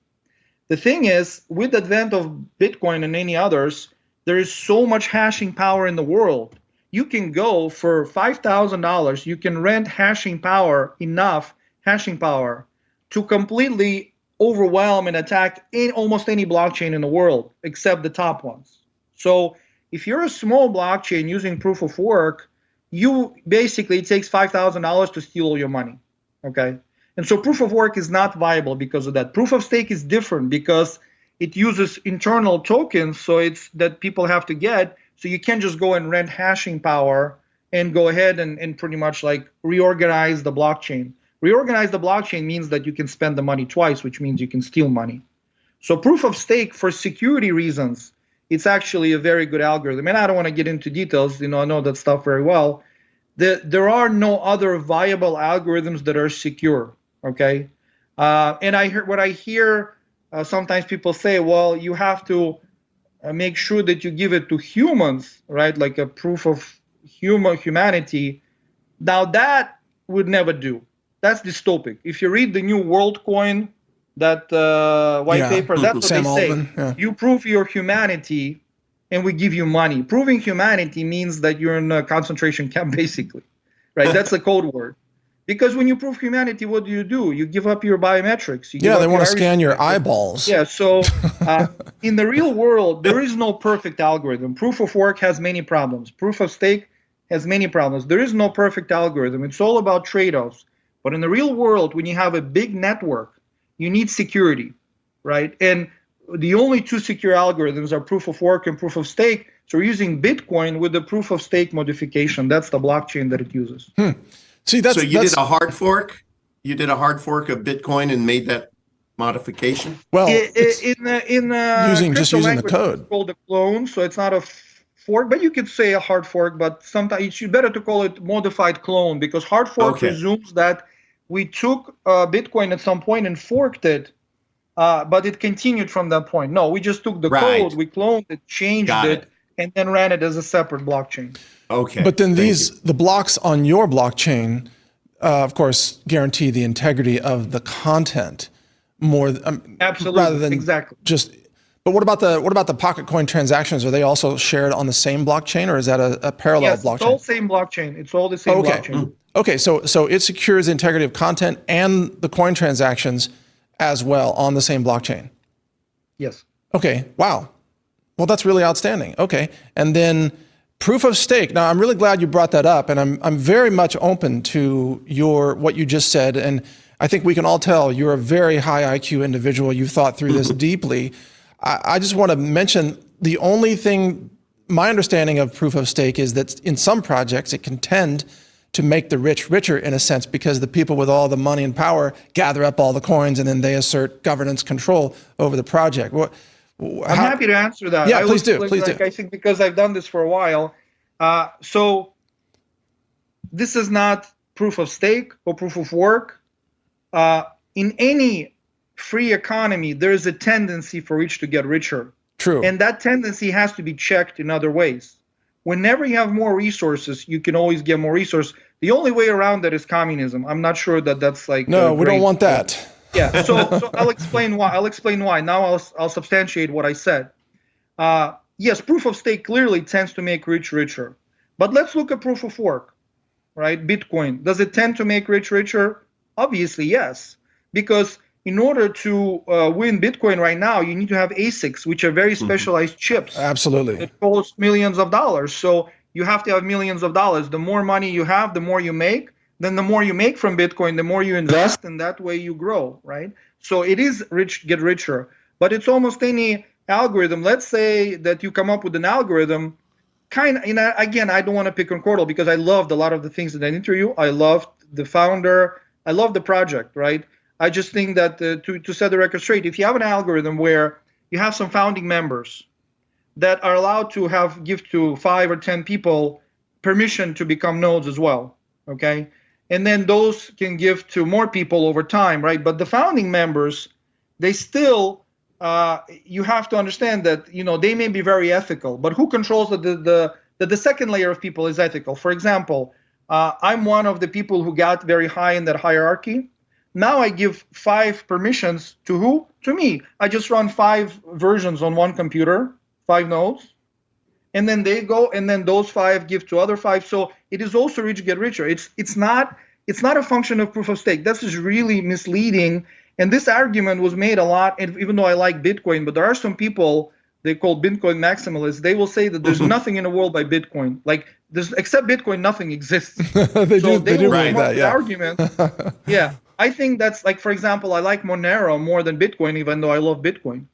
The thing is, with the advent of Bitcoin and any others, there is so much hashing power in the world. You can go for $5,000, you can rent hashing power, enough hashing power, to completely overwhelm and attack almost any blockchain in the world, except the top ones. So if you're a small blockchain using proof of work, it takes $5,000 to steal all your money, okay? And so proof of work is not viable because of that. Proof of stake is different because it uses internal tokens, so it's that people have to get, so you can't just go and rent hashing power and go ahead and pretty much like reorganize the blockchain. Reorganize the blockchain means that you can spend the money twice, which means you can steal money. So proof of stake, for security reasons, it's actually a very good algorithm. And I don't want to get into details, I know that stuff very well. There are no other viable algorithms that are secure, okay? And I hear sometimes people say, well, you have to make sure that you give it to humans, right? Like a proof of humanity. Now that would never do. That's dystopic. If you read the new WorldCoin, that white paper, that's what Sam they Altman, say. Yeah. You prove your humanity and we give you money. Proving humanity means that you're in a concentration camp, basically, right? That's a code word. Because when you prove humanity, what do? You give up your biometrics. They want to scan your eyeballs. Yeah, so in the real world, there is no perfect algorithm. Proof of work has many problems. Proof of stake has many problems. There is no perfect algorithm. It's all about trade-offs. But in the real world, when you have a big network, you need security, right? And the only two secure algorithms are proof of work and proof of stake. So we're using Bitcoin with the proof of stake modification. That's the blockchain that it uses. See, so you did a hard fork? You did a hard fork of Bitcoin and made that modification? Well, using the code. It's called a clone, so it's not a fork, but you could say a hard fork, but sometimes it's better to call it modified clone because hard fork presumes that we took Bitcoin at some point and forked it, but it continued from that point. No, we just took the code, we cloned it, changed it, and then ran it as a separate blockchain. Okay. But then the blocks on your blockchain, of course, guarantee the integrity of the content more. Absolutely. Rather than exactly. Just. But what about the Pocketcoin transactions? Are they also shared on the same blockchain, or is that a parallel blockchain? It's all same blockchain. It's all the same blockchain. Okay, so it secures the integrity of content and the coin transactions as well on the same blockchain. Yes. Okay. Wow. Well, that's really outstanding. Okay, and then proof of stake. Now, I'm really glad you brought that up, and I'm very much open to what you just said, and I think we can all tell you're a very high IQ individual. You've thought through this deeply. I just want to mention the only thing, my understanding of proof of stake is that in some projects it can tend to make the rich richer in a sense, because the people with all the money and power gather up all the coins and then they assert governance control over the project. I'm happy to answer that. Yeah, please do. I think because I've done this for a while. So this is not proof of stake or proof of work. In any free economy, there is a tendency for rich to get richer. True. And that tendency has to be checked in other ways. Whenever you have more resources, you can always get more resources. The only way around that is communism. I'm not sure that that's like no, we don't want that. Yeah. So I'll explain why. Now I'll substantiate what I said. Yes, proof of stake clearly tends to make rich richer, but let's look at proof of work, right? Bitcoin, does it tend to make rich richer? Obviously, yes, because in order to win Bitcoin right now, you need to have ASICs, which are very specialized chips. Absolutely. It costs millions of dollars. So you have to have millions of dollars. The more money you have, the more you make. Then the more you make from Bitcoin, the more you invest, and that way you grow, right? So it is get richer. But it's almost any algorithm. Let's say that you come up with an algorithm, again, I don't want to pick on Cordell because I loved a lot of the things in that interview. I loved the founder. I love the project, right? I just think that to set the record straight, if you have an algorithm where you have some founding members that are allowed to give to 5 or 10 people permission to become nodes as well, okay? And then those can give to more people over time, right? But the founding members, they still, you have to understand that, they may be very ethical, but who controls that the second layer of people is ethical? For example, I'm one of the people who got very high in that hierarchy. Now I give 5 permissions to who? To me. I just run 5 versions on one computer, 5 nodes, and then they go, and then those 5 give to other 5. So it is also rich get richer. It's not a function of proof of stake. This is really misleading. And this argument was made a lot, and even though I like Bitcoin, but there are some people they call Bitcoin maximalists. They will say that there's nothing in the world by Bitcoin. Like except Bitcoin, nothing exists. They do right. that, yeah. Argument. Yeah. I think that's like, for example, I like Monero more than Bitcoin, even though I love Bitcoin.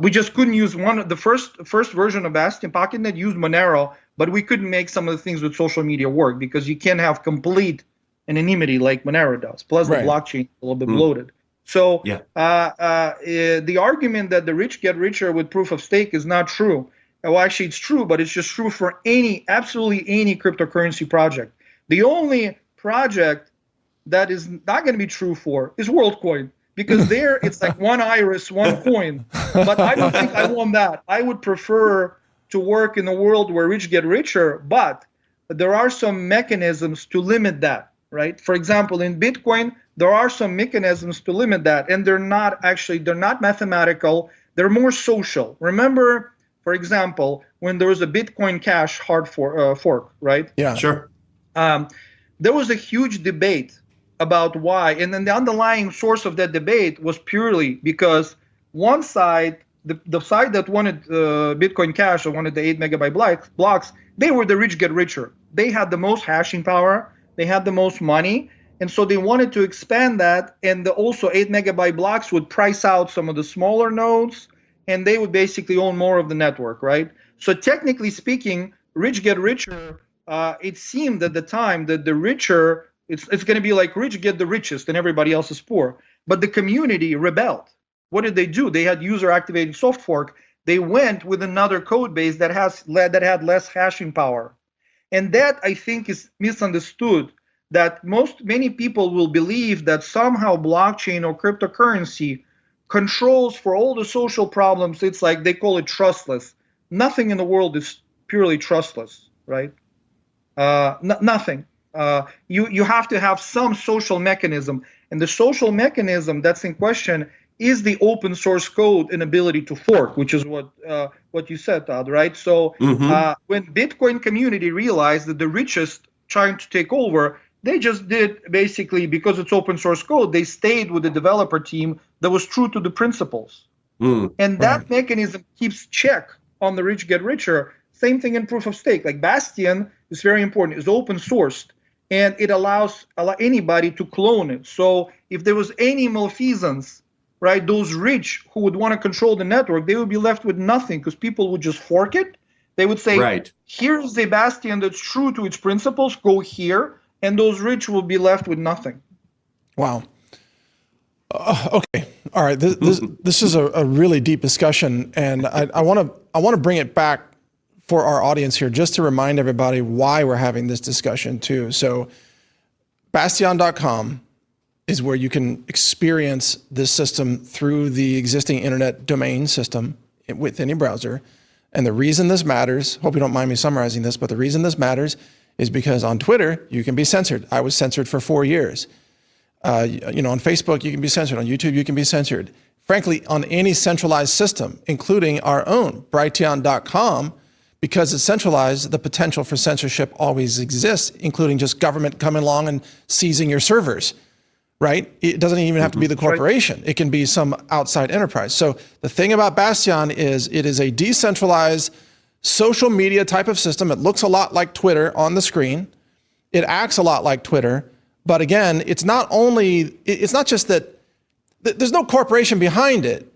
We just couldn't use the first version of Bastion PocketNet used Monero, but we couldn't make some of the things with social media work because you can't have complete anonymity like Monero does. Plus the blockchain is a little bit bloated. So the argument that the rich get richer with proof of stake is not true. Well, actually, it's true, but it's just true for absolutely any cryptocurrency project. The only project that is not going to be true for is WorldCoin, because there it's like one iris, one coin. But I don't think I want that. I would prefer to work in a world where rich get richer, but there are some mechanisms to limit that, right? For example, in Bitcoin, there are some mechanisms to limit that, and they're not mathematical. They're more social. Remember, for example, when there was a Bitcoin Cash hard fork, right? Yeah, sure. There was a huge debate about why, and then the underlying source of that debate was purely because one side, the side that wanted Bitcoin Cash or wanted the 8 megabyte blocks, they were the rich get richer. They had the most hashing power, they had the most money, and so they wanted to expand that, and also 8 megabyte blocks would price out some of the smaller nodes, and they would basically own more of the network, right? So technically speaking, rich get richer, it seemed at the time that the richer, it's going to be like rich get the richest and everybody else is poor. But the community rebelled. What did they do? They had user-activated soft fork. They went with another code base that had less hashing power. And that, I think, is misunderstood, that many people will believe that somehow blockchain or cryptocurrency controls for all the social problems. It's like they call it trustless. Nothing in the world is purely trustless, right? Nothing. You have to have some social mechanism, and the social mechanism that's in question is the open source code and ability to fork, which is what you said, Todd, right? So when Bitcoin community realized that the richest trying to take over, they just did basically, because it's open source code, they stayed with the developer team that was true to the principles. And that mechanism keeps check on the rich get richer. Same thing in proof of stake. Like Bastion is very important, it's open sourced, and it allows anybody to clone it. So if there was any malfeasance, right, those rich who would want to control the network, they would be left with nothing because people would just fork it. They would say, Right. here's a bastion that's true to its principles, go here, and those rich will be left with nothing. Wow. Okay. All right. This is a really deep discussion, and I want to bring it back for our audience here, just to remind everybody why we're having this discussion too. So, Bastion.com is where you can experience this system through the existing internet domain system with any browser. And the reason this matters, hope you don't mind me summarizing this, but the reason this matters is because on Twitter you can be censored. I was censored for 4 years. On Facebook, you can be censored. On YouTube, you can be censored. Frankly, on any centralized system, including our own, Brighteon.com, because it's centralized, the potential for censorship always exists, including just government coming along and seizing your servers, right? It doesn't even have to be the corporation. It can be some outside enterprise. So the thing about Bastion is it is a decentralized social media type of system. It looks a lot like Twitter on the screen. It acts a lot like Twitter. But again, it's not just that there's no corporation behind it.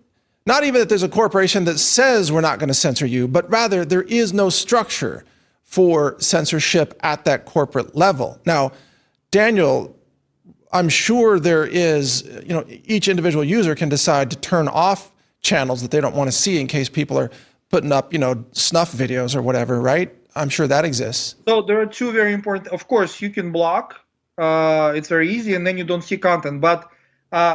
Not even that there's a corporation that says we're not going to censor you, but rather there is no structure for censorship at that corporate level. Now, Daniel, I'm sure there is, each individual user can decide to turn off channels that they don't want to see in case people are putting up, snuff videos or whatever, right? I'm sure that exists. So there are two very important, of course, you can block. It's very easy, and then you don't see content. But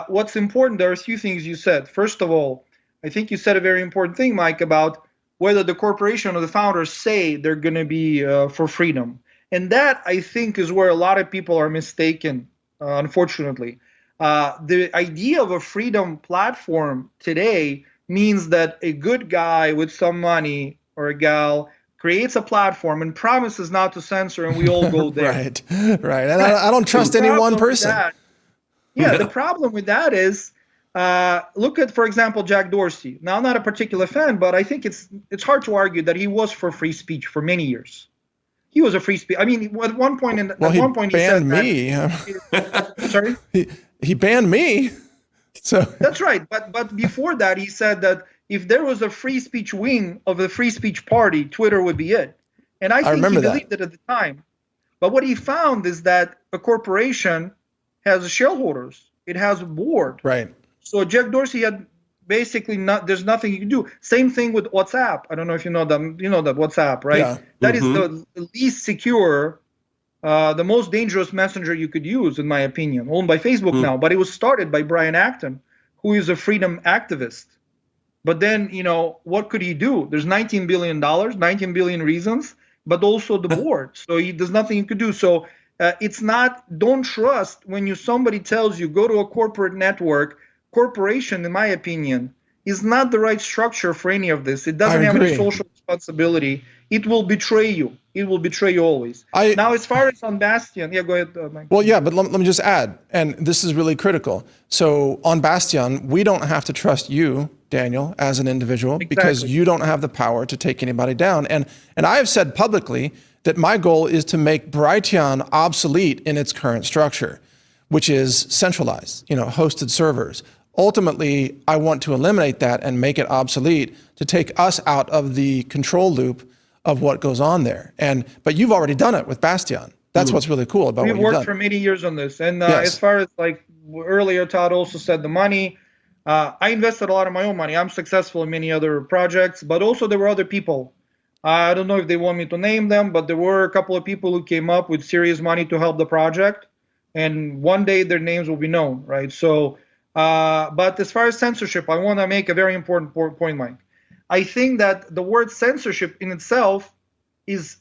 what's important, there are a few things you said. First of all, I think you said a very important thing, Mike, about whether the corporation or the founders say they're going to be for freedom. And that, I think, is where a lot of people are mistaken, unfortunately. The idea of a freedom platform today means that a good guy with some money or a gal creates a platform and promises not to censor, and we all go there. Right. And I don't trust any one person. The problem with that is, look at, for example, Jack Dorsey. Now, I'm not a particular fan, but I think it's hard to argue that he was for free speech for many years. He was a free speech. I mean, at one point, he banned me. Sorry, he banned me. So that's right. But before that, he said that if there was a free speech wing of the free speech party, Twitter would be it. And I think he believed it at the time. But what he found is that a corporation has shareholders. It has a board. Right. So Jack Dorsey had basically there's nothing you can do. Same thing with WhatsApp. I don't know if you know that. You know that WhatsApp, right? Yeah. That is the least secure, the most dangerous messenger you could use, in my opinion, owned by Facebook now. But it was started by Brian Acton, who is a freedom activist. But then, what could he do? There's $19 billion, 19 billion reasons, but also the board. So there's nothing you could do. So don't trust when somebody tells you go to a corporate network. Corporation, in my opinion, is not the right structure for any of this. It doesn't have any social responsibility. It will betray you. It will betray you always. Now, as far as on Bastion, go ahead, Mike. Well, but let me just add, and this is really critical. So on Bastion, we don't have to trust you, Daniel, as an individual, because you don't have the power to take anybody down. And I have said publicly that my goal is to make Brighteon obsolete in its current structure, which is centralized, hosted servers. Ultimately, I want to eliminate that and make it obsolete to take us out of the control loop of what goes on there. But you've already done it with Bastion. That's what's really cool about what you've done. We've worked for many years on this. And as far as earlier, Todd also said the money, I invested a lot of my own money. I'm successful in many other projects, but also there were other people. I don't know if they want me to name them, but there were a couple of people who came up with serious money to help the project. And one day their names will be known, right? So, but as far as censorship, I want to make a very important point, Mike. I think that the word censorship in itself has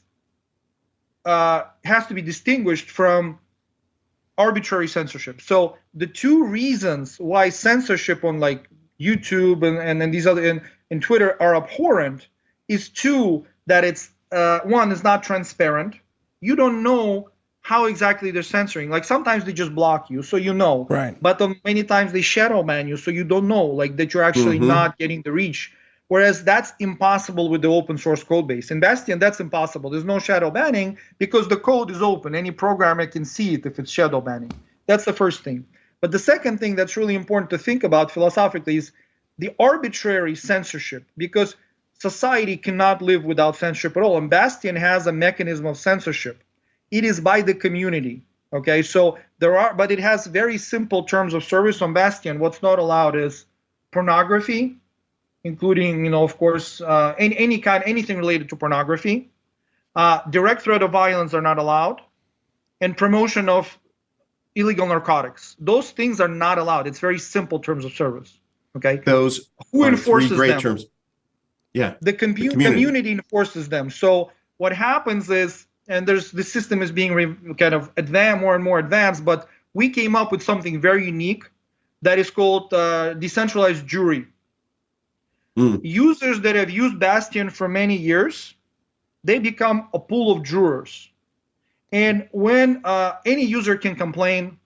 to be distinguished from arbitrary censorship. So the two reasons why censorship on YouTube and these other and Twitter are abhorrent is that it's one is not transparent. You don't know how exactly they're censoring. Sometimes they just block you, so Right. But many times they shadow ban you, so you don't know that you're actually not getting the reach. Whereas that's impossible with the open source code base. In Bastion, that's impossible. There's no shadow banning because the code is open. Any programmer can see it if it's shadow banning. That's the first thing. But the second thing that's really important to think about philosophically is the arbitrary censorship, because society cannot live without censorship at all. And Bastion has a mechanism of censorship. It is by the community. Okay, so but it has very simple terms of service on Bastion. What's not allowed is pornography, including, of course, anything related to pornography. Direct threat of violence are not allowed, and promotion of illegal narcotics. Those things are not allowed. It's very simple terms of service. Okay, those who are enforces three great them? terms. Yeah, The community enforces them. So what happens is, and the system is being kind of more and more advanced, but we came up with something very unique that is called decentralized jury. Users that have used Bastion for many years, they become a pool of jurors. And when any user can complain,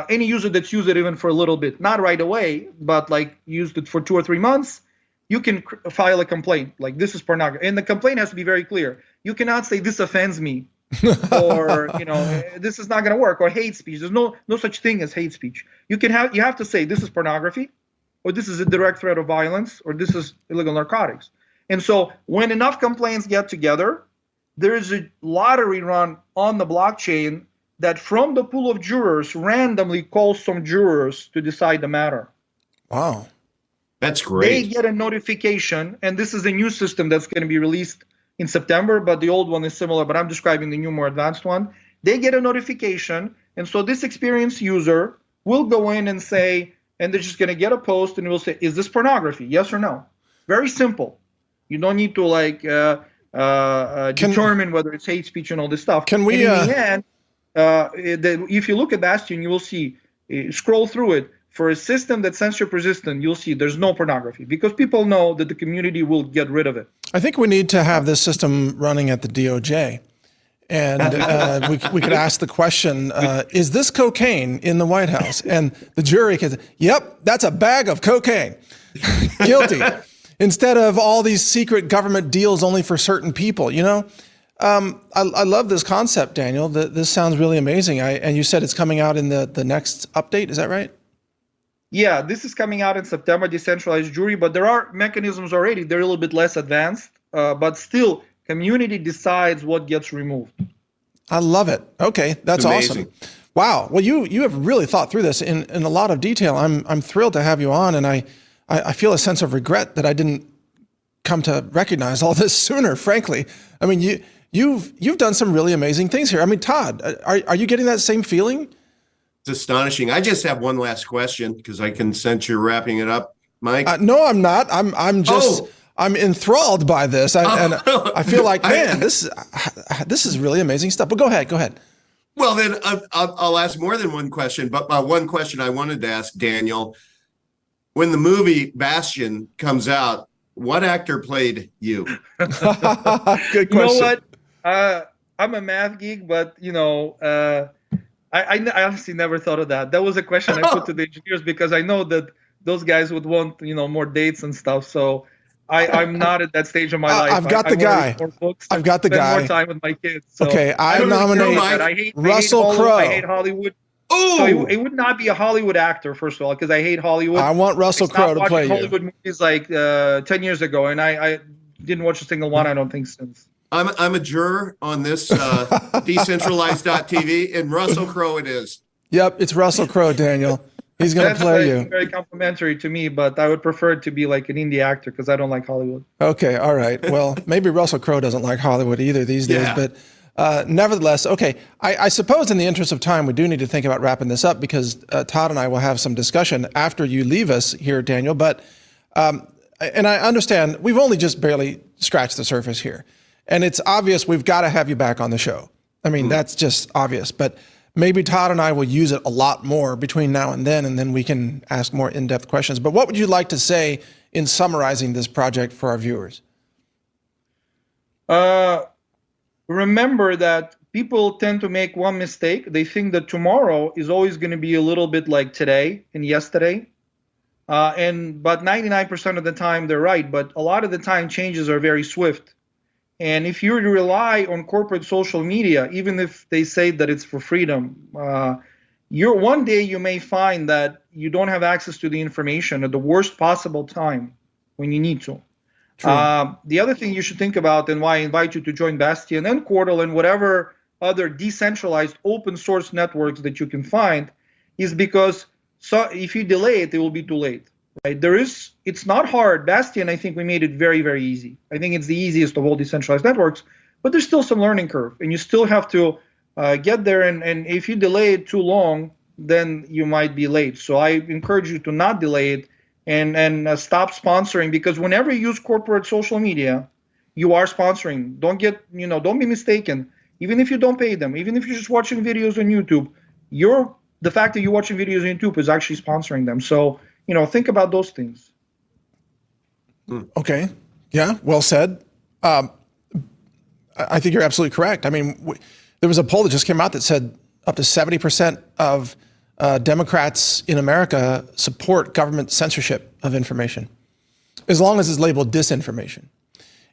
any user that's used it even for a little bit, not right away, but like used it for 2 or 3 months, you can file a complaint, like this is pornography. And the complaint has to be very clear. You cannot say this offends me, or this is not going to work, or hate speech. There's no such thing as hate speech. You have to say this is pornography, or this is a direct threat of violence, or this is illegal narcotics. And so when enough complaints get together, there is a lottery run on the blockchain that from the pool of jurors randomly calls some jurors to decide the matter. Wow. That's great. They get a notification, and this is a new system that's going to be released in September, but the old one is similar, but I'm describing the new, more advanced one. They get a notification, and so this experienced user will go in and say, and they're just going to get a post, and it will say, is this pornography? Yes or no? Very simple. You don't need to determine whether it's hate speech and all this stuff. Can we? And in the end, if you look at Bastion, you will see, scroll through it. For a system that's censorship resistant, you'll see there's no pornography because people know that the community will get rid of it. I think we need to have this system running at the DOJ. And we could ask the question, is this cocaine in the White House? And the jury could say, yep, that's a bag of cocaine. Guilty. Instead of all these secret government deals only for certain people, I love this concept, Daniel. This sounds really amazing. And you said it's coming out in the next update. Is that right? Yeah, this is coming out in September, decentralized jury, but there are mechanisms already. They're a little bit less advanced, but still, community decides what gets removed. I love it. Okay, that's amazing. Awesome. Wow. Well, you have really thought through this in a lot of detail. I'm thrilled to have you on, and I feel a sense of regret that I didn't come to recognize all this sooner. Frankly, I mean, you've done some really amazing things here. I mean, Todd, are you getting that same feeling? It's astonishing. I just have one last question because I can sense you're wrapping it up, Mike. No, I'm not. I'm just I'm enthralled by this, and I feel like, man, this is really amazing stuff. But go ahead. Well, then I'll ask more than one question. But my one question I wanted to ask Daniel: when the movie Bastion comes out, what actor played you? Good question. You know what? I'm a math geek, but I honestly never thought of that. That was a question I put to the engineers because I know that those guys would want, more dates and stuff. So I'm not at that stage of my life. I've got the guy. I've got the guy. More time with my kids. So okay, I nominate Russell Crowe. I hate Hollywood. Oh, so it would not be a Hollywood actor, first of all, because I hate Hollywood. I want Russell Crowe to play you. I Hollywood movies like 10 years ago, and I didn't watch a single one, I don't think, since. I'm a juror on this decentralized.tv, and Russell Crowe it is. Yep, it's Russell Crowe, Daniel. He's going to play you. Very complimentary to me, but I would prefer it to be like an indie actor because I don't like Hollywood. Okay, all right. Well, maybe Russell Crowe doesn't like Hollywood either these days, but nevertheless, okay. I suppose in the interest of time, we do need to think about wrapping this up because Todd and I will have some discussion after you leave us here, Daniel. But and I understand we've only just barely scratched the surface here. And it's obvious we've got to have you back on the show. I mean, that's just obvious. But maybe Todd and I will use it a lot more between now and then we can ask more in-depth questions. But what would you like to say in summarizing this project for our viewers? Remember that people tend to make one mistake. They think that tomorrow is always going to be a little bit like today and yesterday. But 99% of the time they're right. But a lot of the time changes are very swift. And if you rely on corporate social media, even if they say that it's for freedom, one day you may find that you don't have access to the information at the worst possible time when you need to. The other thing you should think about, and why I invite you to join Bastion and Quartal and whatever other decentralized open source networks that you can find, is because if you delay it, it will be too late. Right? It's not hard. Bastion, I think we made it very, very easy. I think it's the easiest of all decentralized networks, but there's still some learning curve, and you still have to get there. And if you delay it too long, then you might be late. So I encourage you to not delay it and stop sponsoring, because whenever you use corporate social media, you are sponsoring. Don't be mistaken. Even if you don't pay them, even if you're just watching videos on YouTube, the fact that you're watching videos on YouTube is actually sponsoring them. So, think about those things. Okay. Yeah, well said. I think you're absolutely correct. I mean, there was a poll that just came out that said up to 70% of Democrats in America support government censorship of information, as long as it's labeled disinformation.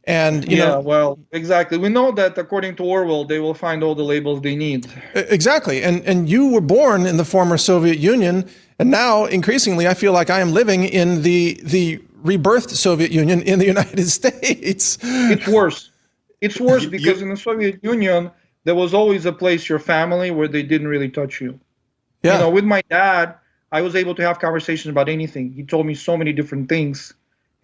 And well, exactly. We know that according to Orwell, they will find all the labels they need. Exactly. And you were born in the former Soviet Union, and now increasingly I feel like I am living in the rebirthed Soviet Union in the United States. It's worse. It's worse because in the Soviet Union, there was always a place, your family, where they didn't really touch you. Yeah. With my dad, I was able to have conversations about anything. He told me so many different things.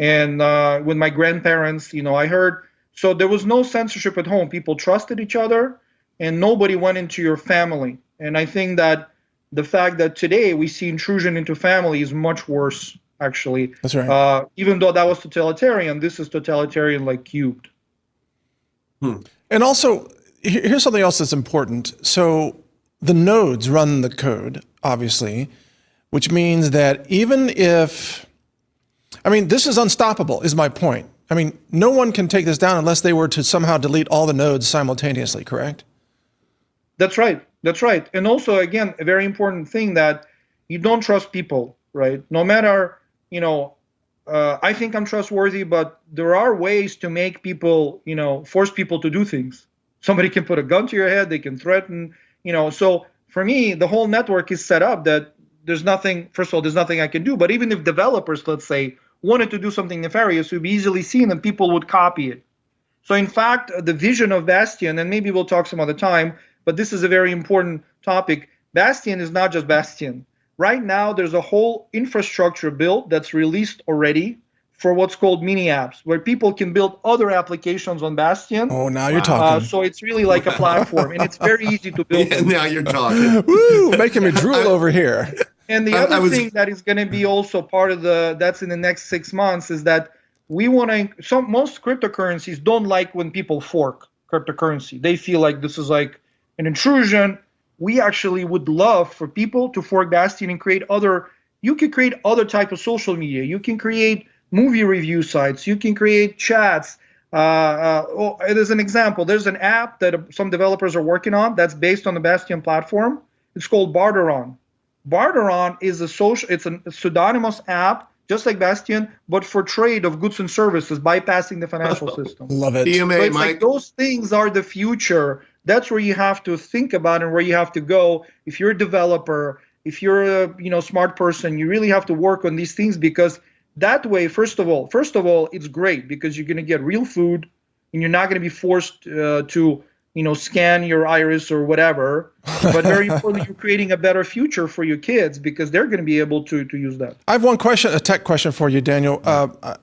And with my grandparents, I heard, so there was no censorship at home. People trusted each other and nobody went into your family. And I think that the fact that today we see intrusion into family is much worse, actually. That's right. Even though that was totalitarian, this is totalitarian like cubed. And also, here's something else that's important. So the nodes run the code, obviously, which means that even if, this is unstoppable, is my point. No one can take this down unless they were to somehow delete all the nodes simultaneously, correct? That's right. That's right. And also, again, a very important thing that you don't trust people, right? No matter, I think I'm trustworthy, but there are ways to make people, force people to do things. Somebody can put a gun to your head, they can threaten, So for me, the whole network is set up that there's nothing I can do. But even if developers, let's say, wanted to do something nefarious, it would be easily seen and people would copy it. So in fact, the vision of Bastion, and maybe we'll talk some other time, but this is a very important topic. Bastion is not just Bastion. Right now, there's a whole infrastructure built that's released already for what's called mini apps, where people can build other applications on Bastion. Oh, now you're talking. So it's really like a platform, and it's very easy to build. Yeah, now you're talking. Woo, making me drool over here. And the other thing that is going to be also part of that's in the next 6 months is that most cryptocurrencies don't like when people fork cryptocurrency. They feel like this is like an intrusion. We actually would love for people to fork Bastion and you can create other type of social media. You can create movie review sites. You can create chats. There's an example. There's an app that some developers are working on that's based on the Bastion platform. It's called Barteron. Barteron is it's a pseudonymous app, just like Bastion, but for trade of goods and services, bypassing the financial system. Love it. DMA, so it's Mike. like those things are the future. That's where you have to think about and where you have to go. If you're a developer, if you're a smart person, you really have to work on these things, because that way, first of all, it's great because you're going to get real food and you're not going to be forced to scan your iris or whatever. But very importantly, you're creating a better future for your kids because they're going to be able to use that. I have one question, a tech question for you, Daniel.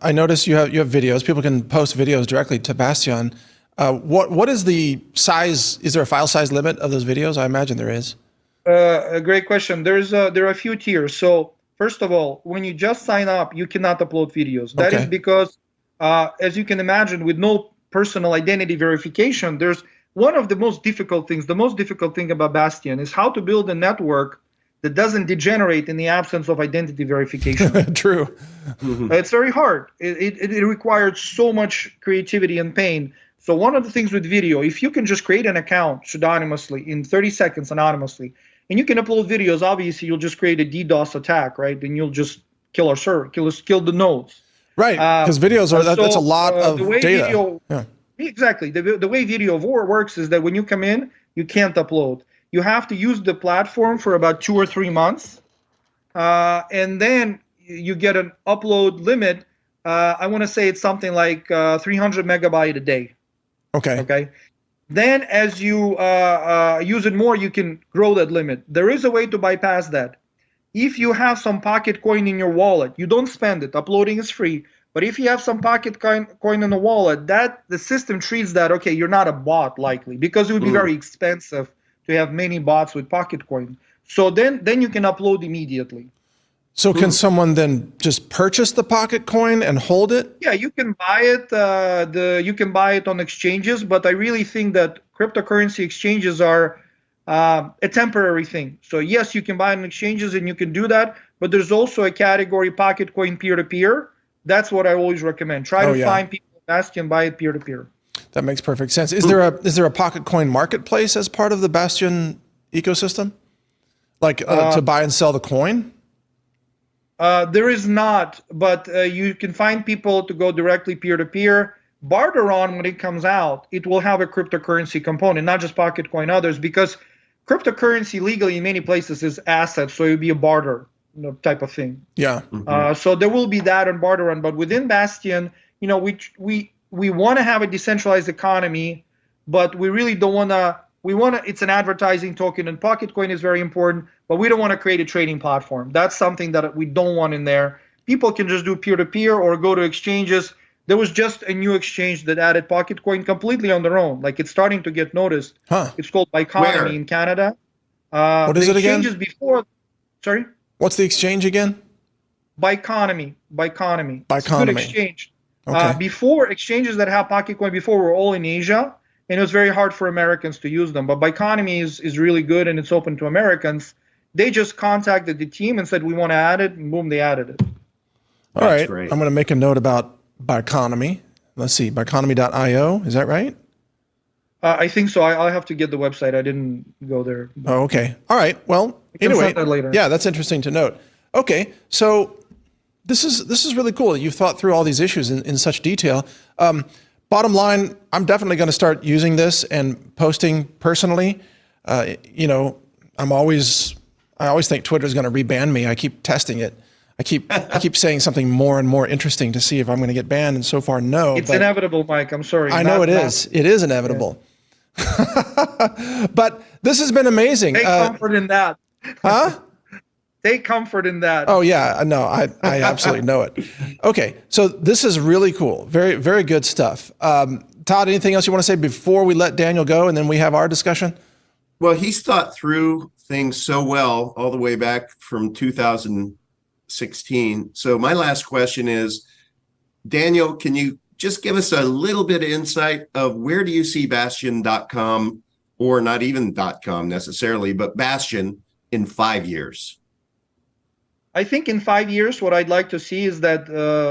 I noticed you have videos. People can post videos directly to Bastion. What is the size? Is there a file size limit of those videos? I imagine there is. A great question. There are a few tiers. So first of all, when you just sign up, you cannot upload videos. That is because, as you can imagine, with no personal identity verification, there's one of the most difficult things. The most difficult thing about Bastion is how to build a network that doesn't degenerate in the absence of identity verification. True. It's very hard. It required so much creativity and pain. So one of the things with video, if you can just create an account pseudonymously in 30 seconds anonymously, and you can upload videos, obviously you'll just create a DDoS attack, right? And you'll just kill our server, kill the nodes. Right, because videos that's a lot of data. Exactly. The way video works is that when you come in, you can't upload. You have to use the platform for about 2 or 3 months, and then you get an upload limit I want to say it's something like 300 megabyte a day. Okay. Okay. Then as you use it more, you can grow that limit. There is a way to bypass that. If you have some pocket coin in your wallet, you don't spend it. Uploading is free. But if you have some pocket coin in the wallet, that the system treats that, okay, you're not a bot likely, because it would be very expensive to have many bots with pocket coin. So then you can upload immediately. So can someone then just purchase the pocket coin and hold it? Yeah, you can buy it. You can buy it on exchanges, but I really think that cryptocurrency exchanges are a temporary thing. So yes, you can buy it on exchanges and you can do that, but there's also a category pocket coin peer-to-peer. That's what I always recommend. Try to find people in Bastion, buy it peer-to-peer. That makes perfect sense. Is there a pocket coin marketplace as part of the Bastion ecosystem? Like to buy and sell the coin? There is not, but you can find people to go directly peer-to-peer. Barteron, when it comes out, it will have a cryptocurrency component, not just pocket coin, others, because cryptocurrency legally in many places is assets, so it would be a barter type of thing. Yeah. So there will be that on Barteron, but within Bastion, we want to have a decentralized economy, but we really don't want to. It's an advertising token, and pocket coin is very important, but we don't want to create a trading platform. That's something that we don't want in there. People can just do peer-to-peer or go to exchanges. There was just a new exchange that added pocket coin completely on their own. Like, it's starting to get noticed. It's called Biconomy in Canada. What is it again? Sorry? What's the exchange again? Biconomy. It's a good exchange. Okay. Before, exchanges that have pocket coin before were all in Asia, and it was very hard for Americans to use them. But Biconomy is really good, and it's open to Americans. They just contacted the team and said, we want to add it, and boom, they added it. All right. Great. I'm going to make a note about Biconomy. Let's see, biconomy.io. Is that right? I think so. I'll have to get the website. I didn't go there. Oh, okay. All right. Well, anyway, that later. Yeah, that's interesting to note. Okay, so this is really cool. You've thought through all these issues in such detail. Bottom line, I'm definitely going to start using this and posting personally. I always think Twitter is going to reban me. I keep testing it. I keep saying something more and more interesting to see if I'm going to get banned, and so far, no. It's inevitable, Mike. I'm sorry. I know it is. It is inevitable. Yeah. But this has been amazing. Take comfort in that. Huh? Take comfort in that. Oh yeah, no, I absolutely know it. Okay, so this is really cool. Very, very good stuff. Todd, anything else you want to say before we let Daniel go and then we have our discussion? Well, he's thought through things so well all the way back from 2016. So my last question is, Daniel, can you just give us a little bit of insight of where do you see Bastion.com, or not even .com necessarily, but Bastion in 5 years? I think in 5 years, what I'd like to see is that,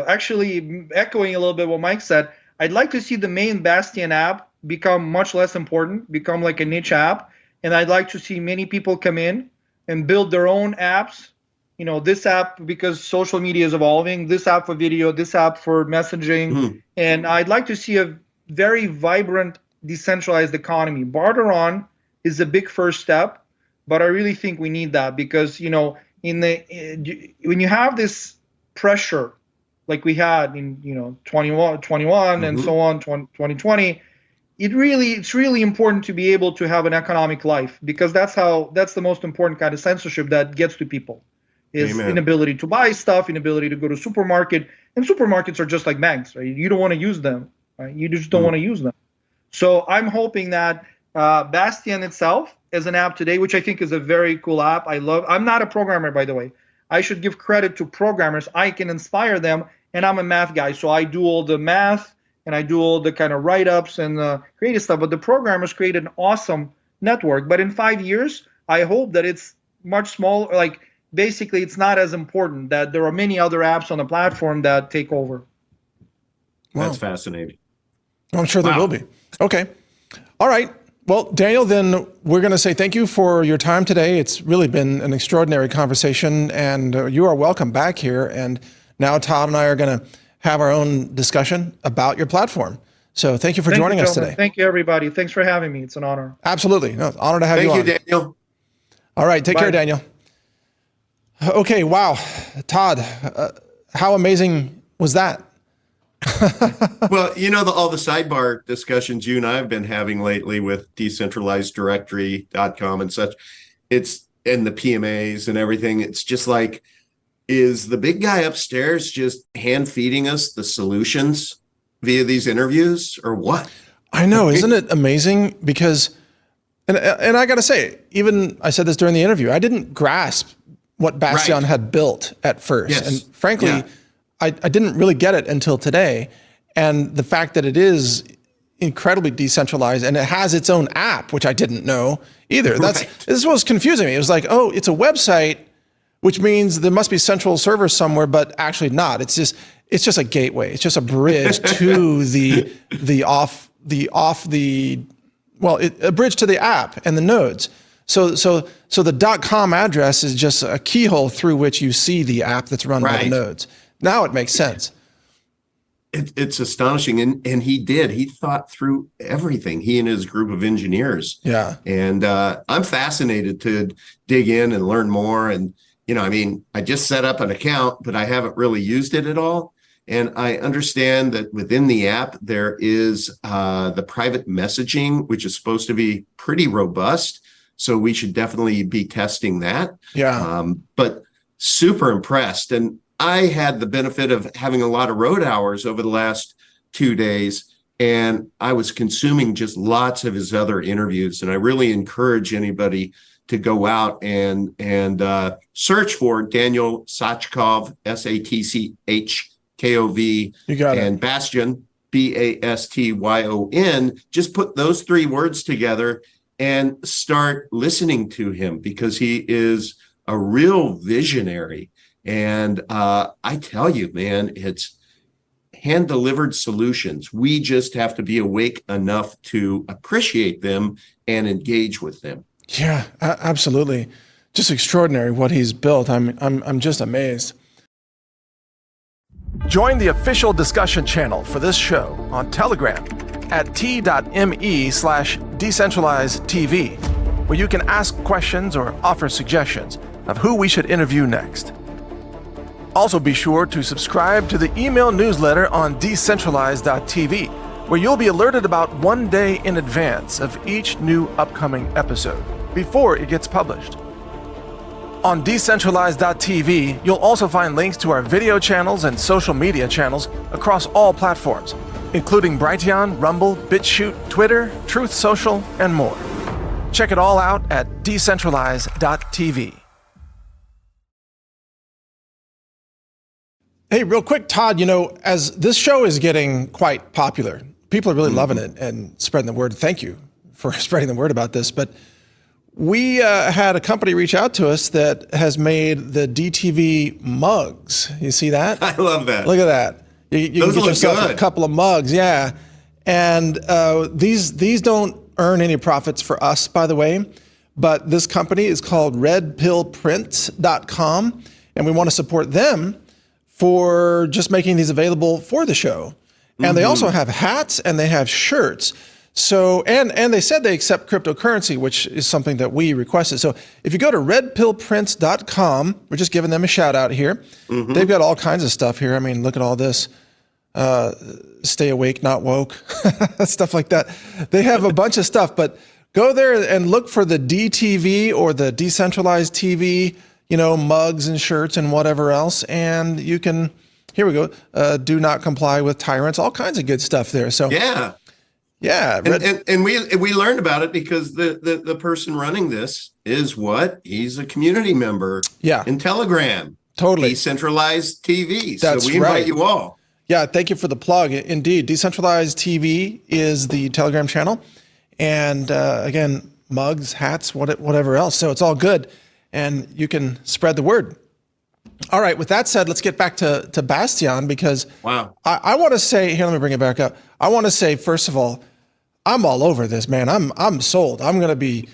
actually echoing a little bit what Mike said, I'd like to see the main Bastion app become much less important, become like a niche app. And I'd like to see many people come in and build their own apps. This app, because social media is evolving, this app for video, this app for messaging. And I'd like to see a very vibrant, decentralized economy. Barteron is a big first step, but I really think we need that because, when you have this pressure like we had in 21 and so on, 2020, it's really important to be able to have an economic life, because that's the most important kind of censorship that gets to people is Amen. Inability to buy stuff, inability to go to supermarket, and supermarkets are just like banks, right? You don't want to use them, right? You just don't want to use them. So I'm hoping that Bastion itself as an app today, which I think is a very cool app. I'm not a programmer, by the way. I should give credit to programmers. I can inspire them, and I'm a math guy, so I do all the math and I do all the kind of write-ups and creative stuff. But the programmers create an awesome network. But in 5 years, I hope that it's much smaller. Like basically, it's not as important, that there are many other apps on the platform that take over. Wow. That's fascinating. I'm sure there will be. Okay. All right. Well, Daniel, then we're going to say thank you for your time today. It's really been an extraordinary conversation, and you are welcome back here. And now Todd and I are going to have our own discussion about your platform. So thank you for joining us today. Thank you, everybody. Thanks for having me. It's an honor. Absolutely. No, honor to have you on. Thank you, Daniel. All right. Take care, Daniel. Okay. Wow. Todd, how amazing was that? Well, all the sidebar discussions you and I have been having lately with decentralizeddirectory.com and such, and the PMAs and everything. It's just like, is the big guy upstairs just hand feeding us the solutions via these interviews or what? I know. Isn't it amazing? Because, and I got to say, even I said this during the interview, I didn't grasp what Bastion Right. had built at first. Yes. And frankly, Yeah. I didn't really get it until today. And the fact that it is incredibly decentralized and it has its own app, which I didn't know either. Right. This was confusing me. It was like, oh, it's a website, which means there must be central servers somewhere, but actually not. It's just a gateway. It's just a bridge to a bridge to the app and the nodes. So the .com address is just a keyhole through which you see the app that's run by the Right. nodes. Now it makes sense. It's astonishing. And he thought through everything, he and his group of engineers. Yeah. And I'm fascinated to dig in and learn more. And, I just set up an account, but I haven't really used it at all. And I understand that within the app, there is the private messaging, which is supposed to be pretty robust. So we should definitely be testing that. Yeah. But super impressed. And I had the benefit of having a lot of road hours over the last 2 days, and I was consuming just lots of his other interviews. And I really encourage anybody to go out and search for Daniel Satchkov, Satchkov, You got and it. Bastion, Bastion. Just put those 3 words together and start listening to him, because he is a real visionary. And I tell you, man, it's hand-delivered solutions. We just have to be awake enough to appreciate them and engage with them. Yeah, absolutely. Just extraordinary what he's built. I'm just amazed. Join the official discussion channel for this show on Telegram at t.me/decentralizedtv, where you can ask questions or offer suggestions of who we should interview next. Also be sure to subscribe to the email newsletter on decentralized.tv, where you'll be alerted about 1 day in advance of each new upcoming episode, before it gets published. On decentralized.tv, you'll also find links to our video channels and social media channels across all platforms, including Brighteon, Rumble, BitChute, Twitter, Truth Social, and more. Check it all out at decentralized.tv. Hey, real quick, Todd, as this show is getting quite popular, people are really loving it and spreading the word. Thank you for spreading the word about this. But we had a company reach out to us that has made the DTV mugs. You see that? I love that. Look at that. You can Those get look yourself good. a couple of mugs, yeah. And these don't earn any profits for us, by the way. But this company is called redpillprint.com, and we want to support them for just making these available for the show. And they also have hats and they have shirts. So, and they said they accept cryptocurrency, which is something that we requested. So if you go to redpillprints.com, we're just giving them a shout out here. They've got all kinds of stuff here. I mean, look at all this. Stay awake, not woke, stuff like that. They have a bunch of stuff, but go there and look for the DTV or the decentralized TV, mugs and shirts and whatever else. And you can, here we go, do not comply with tyrants, all kinds of good stuff there. So Yeah. And we learned about it because the person running this is he's a community member in Telegram. Totally. Decentralized TV. That's so we invite right. you all. Yeah, thank you for the plug. Indeed, Decentralized TV is the Telegram channel. And again, mugs, hats, whatever else. So it's all good. And you can spread the word. All right, with that said, let's get back to Bastion, because Wow. I want to say, here, let me bring it back up. I want to say, first of all, I'm all over this, man. I'm sold. I'm going to be,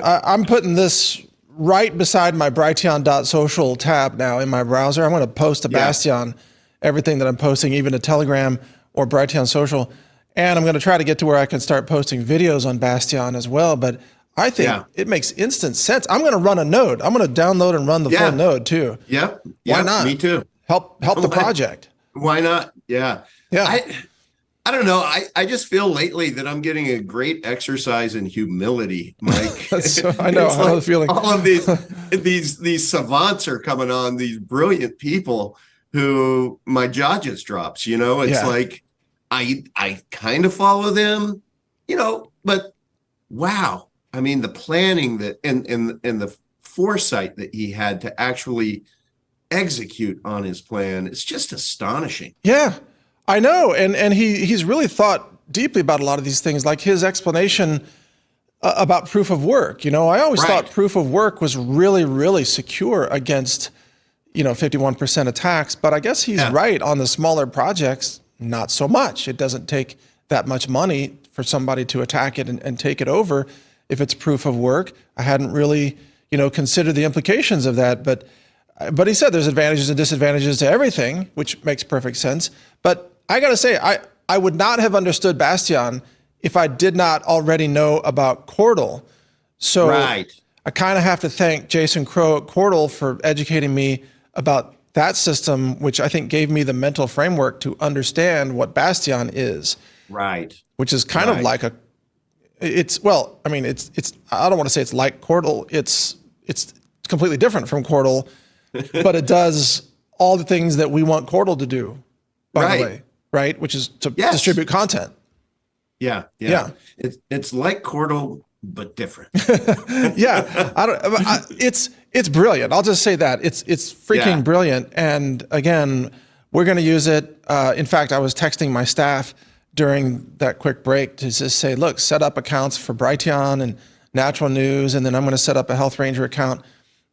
I'm putting this right beside my Brighteon.social tab now in my browser. I'm going to post to Bastion everything that I'm posting, even to Telegram or Brighteon Social. And I'm going to try to get to where I can start posting videos on Bastion as well. But I think it makes instant sense. I'm going to run a node. I'm going to download and run the full node too. Yep. Why not? Me too. Help the project. Why not? Yeah. Yeah. I don't know. I just feel lately that I'm getting a great exercise in humility, Mike. I know. I know the feeling. All of these savants are coming on, these brilliant people who my jaw just drops. It's Yeah. like I kind of follow them, but wow. I mean, the planning that and the foresight that he had to actually execute on his plan, it's just astonishing. Yeah, I know. And he's really thought deeply about a lot of these things, like his explanation about proof of work. I always thought proof of work was really, really secure against, 51% attacks. But I guess he's right on the smaller projects, not so much. It doesn't take that much money for somebody to attack it and take it over if it's proof of work. I hadn't really, considered the implications of that. But he said there's advantages and disadvantages to everything, which makes perfect sense. But I got to say, I would not have understood Bastion if I did not already know about Cordal. So I kind of have to thank Jason Crow at Cordal for educating me about that system, which I think gave me the mental framework to understand what Bastion is. Right. Which is kind of like it's I don't want to say it's like Cordal. It's completely different from Cordal, but it does all the things that we want Cordal to do, by the way, right? Which is to distribute content. Yeah. It's like Cordal, but different. It's brilliant. I'll just say that it's freaking brilliant. And again, we're going to use it. In fact, I was texting my staff during that quick break to just say, look, set up accounts for Brighteon and Natural News, and then I'm going to set up a Health Ranger account,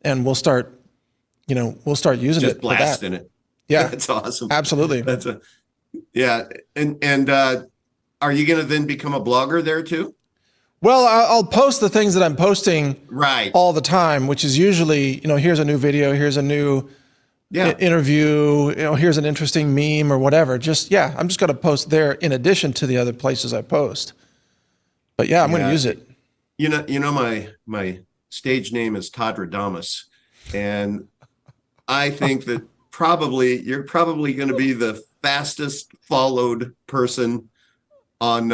and we'll start using just it. Blasting it. Yeah, that's awesome. Absolutely. And are you going to then become a blogger there too? Well, I'll post the things that I'm posting all the time, which is usually, here's a new video, here's a new interview, here's an interesting meme or whatever. I'm just going to post there in addition to the other places I post. But I'm going to use it. My stage name is Todd Radamus, and I think that you're probably going to be the fastest followed person on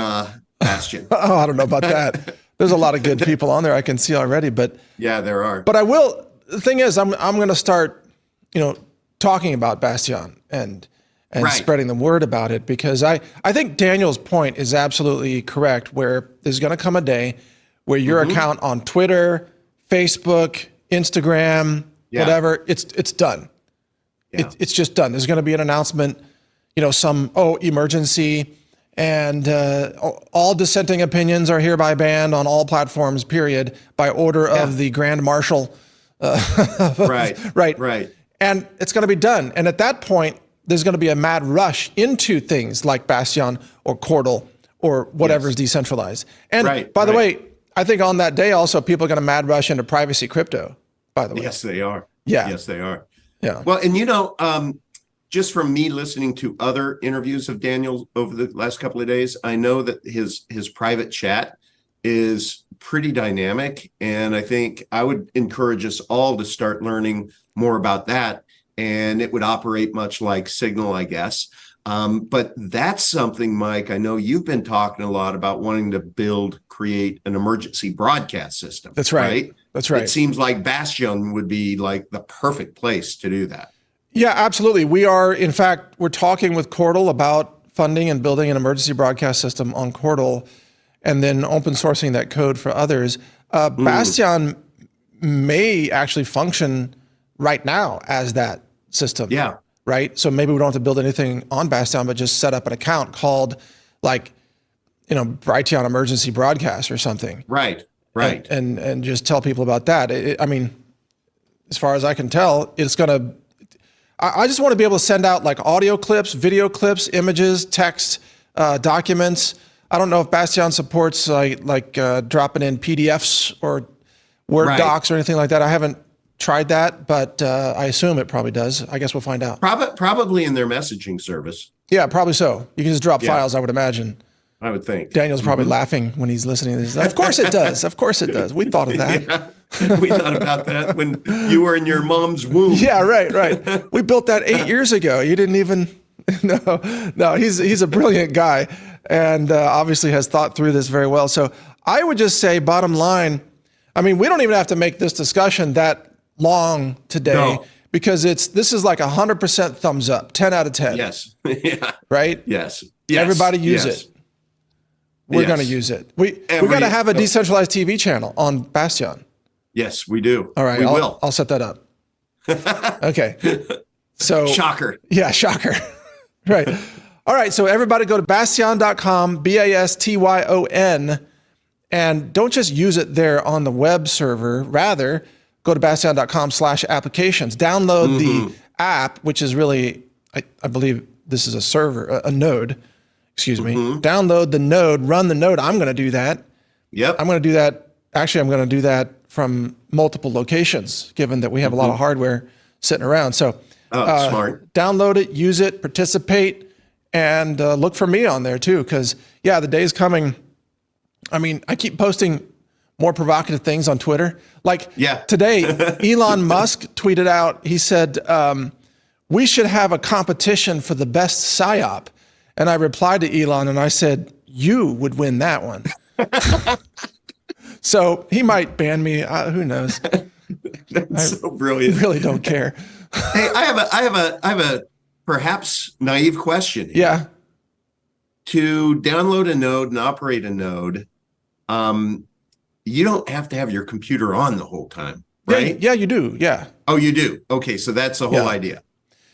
Bastion. Oh, I don't know about that. There's a lot of good people on there I can see already, but yeah, there are. But I will. The thing is, I'm going to start, talking about Bastion and spreading the word about it, because I think Daniel's point is absolutely correct. Where there's going to come a day where your account on Twitter, Facebook, Instagram, whatever, it's done. Yeah. It's just done. There's going to be an announcement, emergency. And all dissenting opinions are hereby banned on all platforms, period, by order of the Grand Marshal. Right. And it's going to be done. And at that point, there's going to be a mad rush into things like Bastion or Cordal or whatever's decentralized. And by the way, I think on that day also, people are going to mad rush into privacy crypto, by the way. Yes, they are. Yeah. Yes, they are. Yeah. Well, and just from me listening to other interviews of Daniel over the last couple of days, I know that his private chat is pretty dynamic. And I think I would encourage us all to start learning more about that. And it would operate much like Signal, I guess. But that's something, Mike, I know you've been talking a lot about wanting to create an emergency broadcast system. That's right. That's right. It seems like Bastion would be like the perfect place to do that. Yeah, absolutely. We're talking with Cordal about funding and building an emergency broadcast system on Cordal and then open sourcing that code for others. Bastion may actually function right now as that system. Yeah. Right? So maybe we don't have to build anything on Bastion, but just set up an account called Brighteon Emergency Broadcast or something. Right. And just tell people about that. As far as I can tell, it's going to... I just want to be able to send out like audio clips, video clips, images, text, documents. I don't know if Bastion supports like dropping in PDFs or Word docs or anything like that. I haven't tried that, but I assume it probably does. I guess we'll find out. Probably in their messaging service. Yeah, probably so. You can just drop files, I would imagine. I would think. Daniel's probably laughing when he's listening to this. Of course it does. Of course it does. We thought of that. Yeah, we thought about that when you were in your mom's womb. Yeah, right. We built that 8 years ago. You didn't even No, he's a brilliant guy, and obviously has thought through this very well. So I would just say, bottom line, I mean, we don't even have to make this discussion that long today. No. Because this is like 100% thumbs up, 10 out of 10. Yes. Yeah. Right? Yes. Everybody use yes. it. We're Yes. going to use it. We got to have a decentralized TV channel on Bastion. Yes, we do. All right. We will. I'll set that up. Okay. So Shocker. Yeah, shocker. Right. All right. So everybody go to bastion.com, BASTYON, and don't just use it there on the web server. Rather, go to bastion.com/applications. Download the app, which is really, I believe this is a server, a node, excuse me. Download the node, run the node. I'm going to do that. Yep. I'm going to do that. Actually, I'm going to do that from multiple locations, given that we have a lot of hardware sitting around. So smart. Download it, use it, participate, and look for me on there too. Because, yeah, the day's coming. I mean, I keep posting more provocative things on Twitter. Like today, Elon Musk tweeted out, he said, we should have a competition for the best PSYOP. And I replied to Elon and I said, you would win that one. So he might ban me. Who knows? That's so brilliant. I really don't care. Hey, I have a perhaps naive question here. Yeah. To download a node and operate a node, you don't have to have your computer on the whole time, right? Yeah, you do. Yeah. Oh, you do. Okay, so that's the whole idea.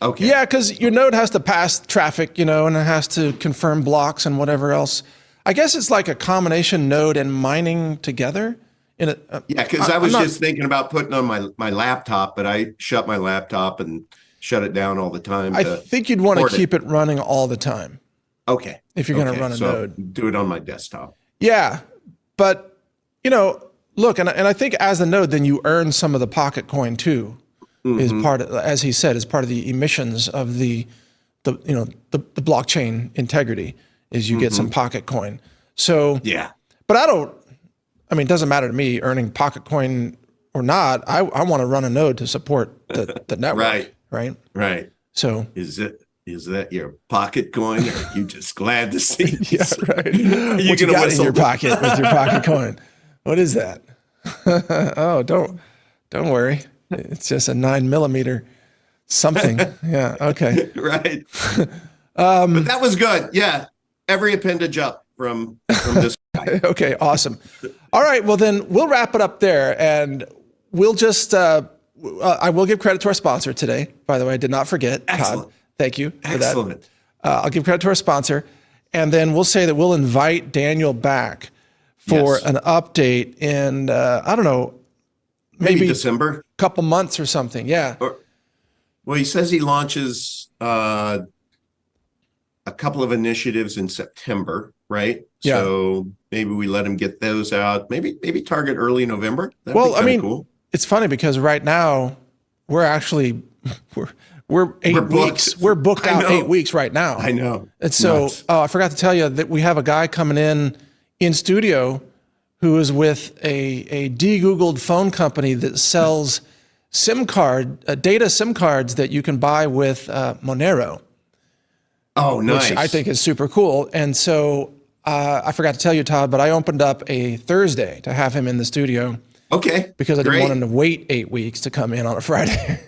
Okay. Yeah, because your node has to pass traffic, and it has to confirm blocks and whatever else. I guess it's like a combination node and mining together. Yeah, because I was just thinking about putting on my laptop, but I shut my laptop and shut it down all the time. I think you'd want to keep it running all the time. Okay. If you're going to run a node. Do it on my desktop. Yeah, but look, and I think as a node, then you earn some of the pocket coin too. Is part of, as he said, is part of the emissions of the blockchain integrity. Is you get some pocket coin. So yeah, but it doesn't matter to me earning pocket coin or not. I want to run a node to support the network. Right. So is that your pocket coin, or are you just glad to see? Yeah, right. What you got in your pocket with your pocket coin? What is that? Oh, don't worry. It's just a 9mm something. Yeah. Okay. Right. But that was good. Yeah. Every appendage up from this guy. Okay. Awesome. All right. Well, then we'll wrap it up there, and we'll just. I will give credit to our sponsor today. By the way, I did not forget. Excellent. Todd, thank you for Excellent. that. I'll give credit to our sponsor, and then we'll say that we'll invite Daniel back for an update in I don't know, maybe December, a couple months or something. Yeah. Well, he says he launches a couple of initiatives in September, right? Yeah. So maybe we let him get those out. Maybe target early November. That'd Well, be cool. It's funny because right now we're 8 weeks. We're booked out 8 weeks right now. I know. And so I forgot to tell you that we have a guy coming in studio who is with a de-Googled phone company that sells data SIM cards that you can buy with Monero. Oh, nice. Which I think is super cool. And so I forgot to tell you, Todd, but I opened up a Thursday to have him in the studio. Okay. Because I didn't want him to wait 8 weeks to come in on a Friday.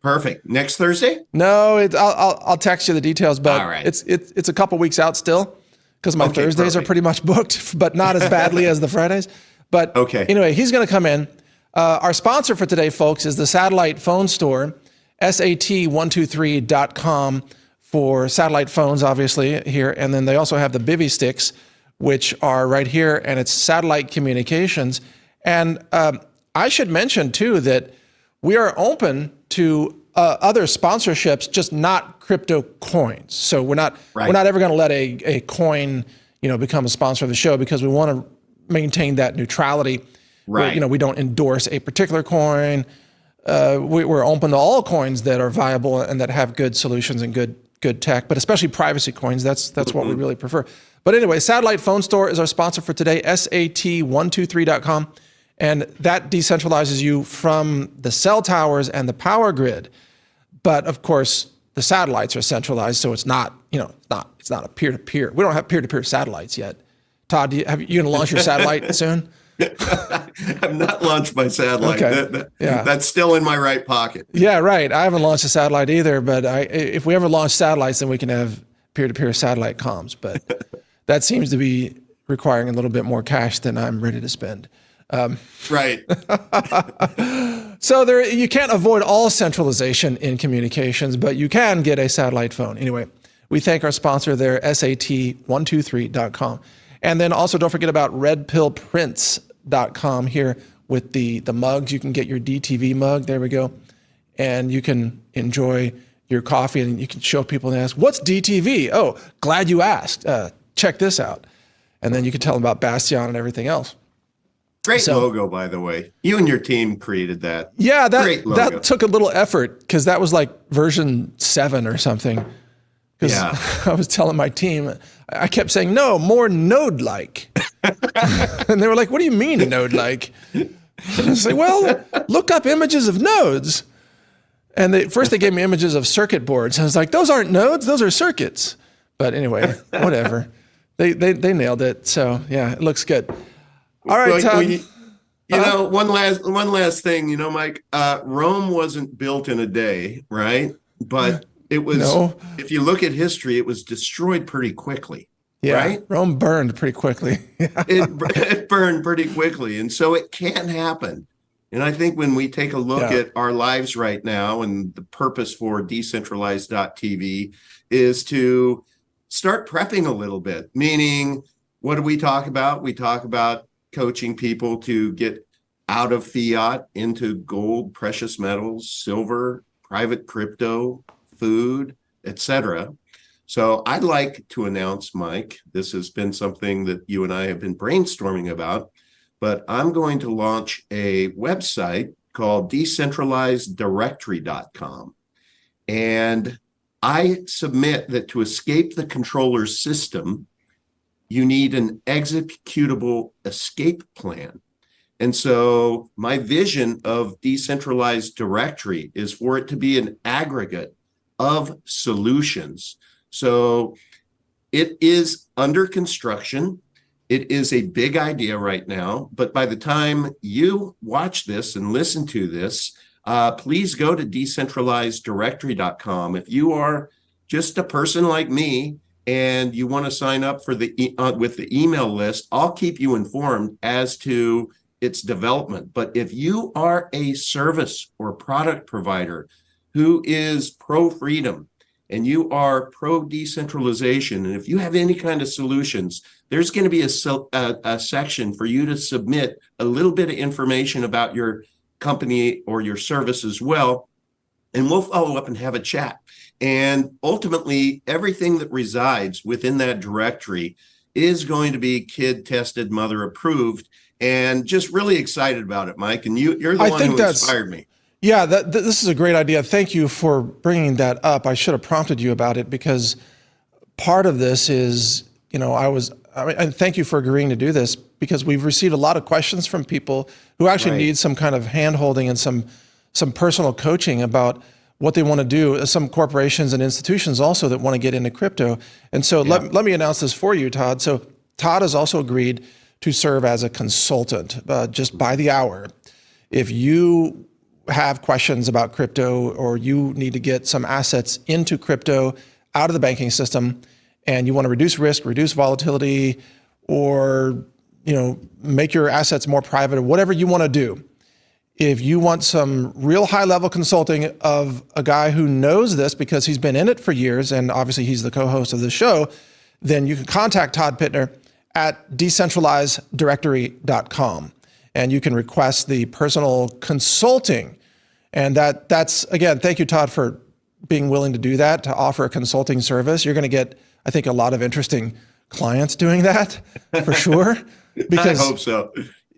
Perfect. Next Thursday? No, I'll text you the details, but all right. it's a couple weeks out still because my Thursdays are pretty much booked, but not as badly as the Fridays. But anyway, he's going to come in. Our sponsor for today, folks, is the Satellite Phone Store, SAT123.com for satellite phones, obviously, here. And then they also have the Bivy sticks, which are right here, and it's satellite communications. And I should mention, too, that we are open to other sponsorships, just not crypto coins. So we're not ever going to let a coin, become a sponsor of the show because we want to maintain that neutrality. Right. We don't endorse a particular coin. We're open to all coins that are viable and that have good solutions and good tech, but especially privacy coins. That's what we really prefer. But anyway, Satellite Phone Store is our sponsor for today, SAT123.com. And that decentralizes you from the cell towers and the power grid. But of course, the satellites are centralized, so it's not, it's not a peer-to-peer. We don't have peer-to-peer satellites yet. Todd, you going to launch your satellite soon? I've not launched my satellite. Okay. That's still in my right pocket. Yeah, right. I haven't launched a satellite either, but if we ever launch satellites, then we can have peer-to-peer satellite comms. But that seems to be requiring a little bit more cash than I'm ready to spend. Right. So you can't avoid all centralization in communications, but you can get a satellite phone. Anyway, we thank our sponsor there, SAT123.com. And then also don't forget about redpillprints.com here with the mugs. You can get your DTV mug. There we go. And you can enjoy your coffee and you can show people and ask, what's DTV? Oh, glad you asked. Check this out. And then you can tell them about Bastion and everything else. Great logo, by the way. You and your team created that. Yeah, that took a little effort because that was like version 7 or something. Because I was telling my team, I kept saying, no, more node-like. And they were like, what do you mean node-like? I was like, well, look up images of nodes. And first they gave me images of circuit boards. I was like, those aren't nodes, those are circuits. But anyway, whatever. They nailed it. So yeah, it looks good. All right, Todd. One last thing, Mike, Rome wasn't built in a day, right? But it was, if you look at history, it was destroyed pretty quickly. Yeah, right? Rome burned pretty quickly. It burned pretty quickly. And so it can happen. And I think when we take a look at our lives right now, and the purpose for decentralized.tv is to start prepping a little bit, meaning what do we talk about? We talk about coaching people to get out of fiat into gold, precious metals, silver, private crypto, food, etc. So I'd like to announce, Mike, this has been something that you and I have been brainstorming about, but I'm going to launch a website called decentralizeddirectory.com. And I submit that to escape the controller's system, you need an executable escape plan. And so my vision of decentralized directory is for it to be an aggregate of solutions. So it is under construction. It is a big idea right now, but by the time you watch this and listen to this, please go to decentralizeddirectory.com. If you are just a person like me and you want to sign up for with the email list, I'll keep you informed as to its development. But if you are a service or product provider who is pro-freedom and you are pro-decentralization, and if you have any kind of solutions, there's going to be a section for you to submit a little bit of information about your company or your service as well, and we'll follow up and have a chat. And ultimately, everything that resides within that directory is going to be kid tested, mother approved, and just really excited about it, Mike. And you're the one who inspired me. Yeah, this is a great idea. Thank you for bringing that up. I should have prompted you about it because part of this is, and thank you for agreeing to do this because we've received a lot of questions from people who actually need some kind of hand-holding and some personal coaching about what they want to do. Some corporations and institutions also that want to get into crypto. And so let me announce this for you, Todd. So Todd has also agreed to serve as a consultant just by the hour. If you have questions about crypto or you need to get some assets into crypto out of the banking system and you want to reduce risk, reduce volatility, or make your assets more private or whatever you want to do, if you want some real high-level consulting of a guy who knows this because he's been in it for years, and obviously he's the co-host of the show, then you can contact Todd Pittner at decentralizeddirectory.com, and you can request the personal consulting. And that's again, thank you, Todd, for being willing to do that, to offer a consulting service. You're going to get, I think, a lot of interesting clients doing that for sure. Because I hope so.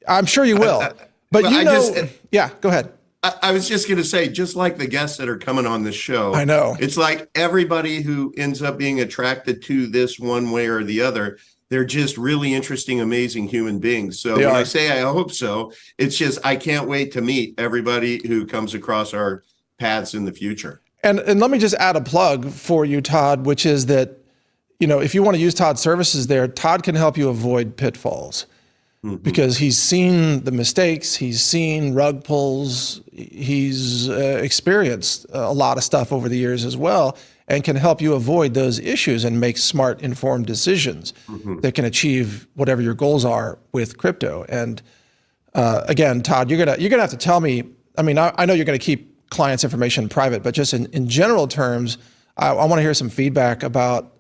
I'm sure you will. But go ahead. I was just going to say, just like the guests that are coming on this show, I know it's like everybody who ends up being attracted to this one way or the other, they're just really interesting, amazing human beings. So when I say I hope so, it's just I can't wait to meet everybody who comes across our paths in the future. And let me just add a plug for you, Todd, which is that, if you want to use Todd's services there, Todd can help you avoid pitfalls because he's seen the mistakes, he's seen rug pulls, he's experienced a lot of stuff over the years as well, and can help you avoid those issues and make smart, informed decisions that can achieve whatever your goals are with crypto. And again, Todd, you're gonna have to tell me. I mean, I know you're going to keep clients' information private, but just in general terms, I want to hear some feedback about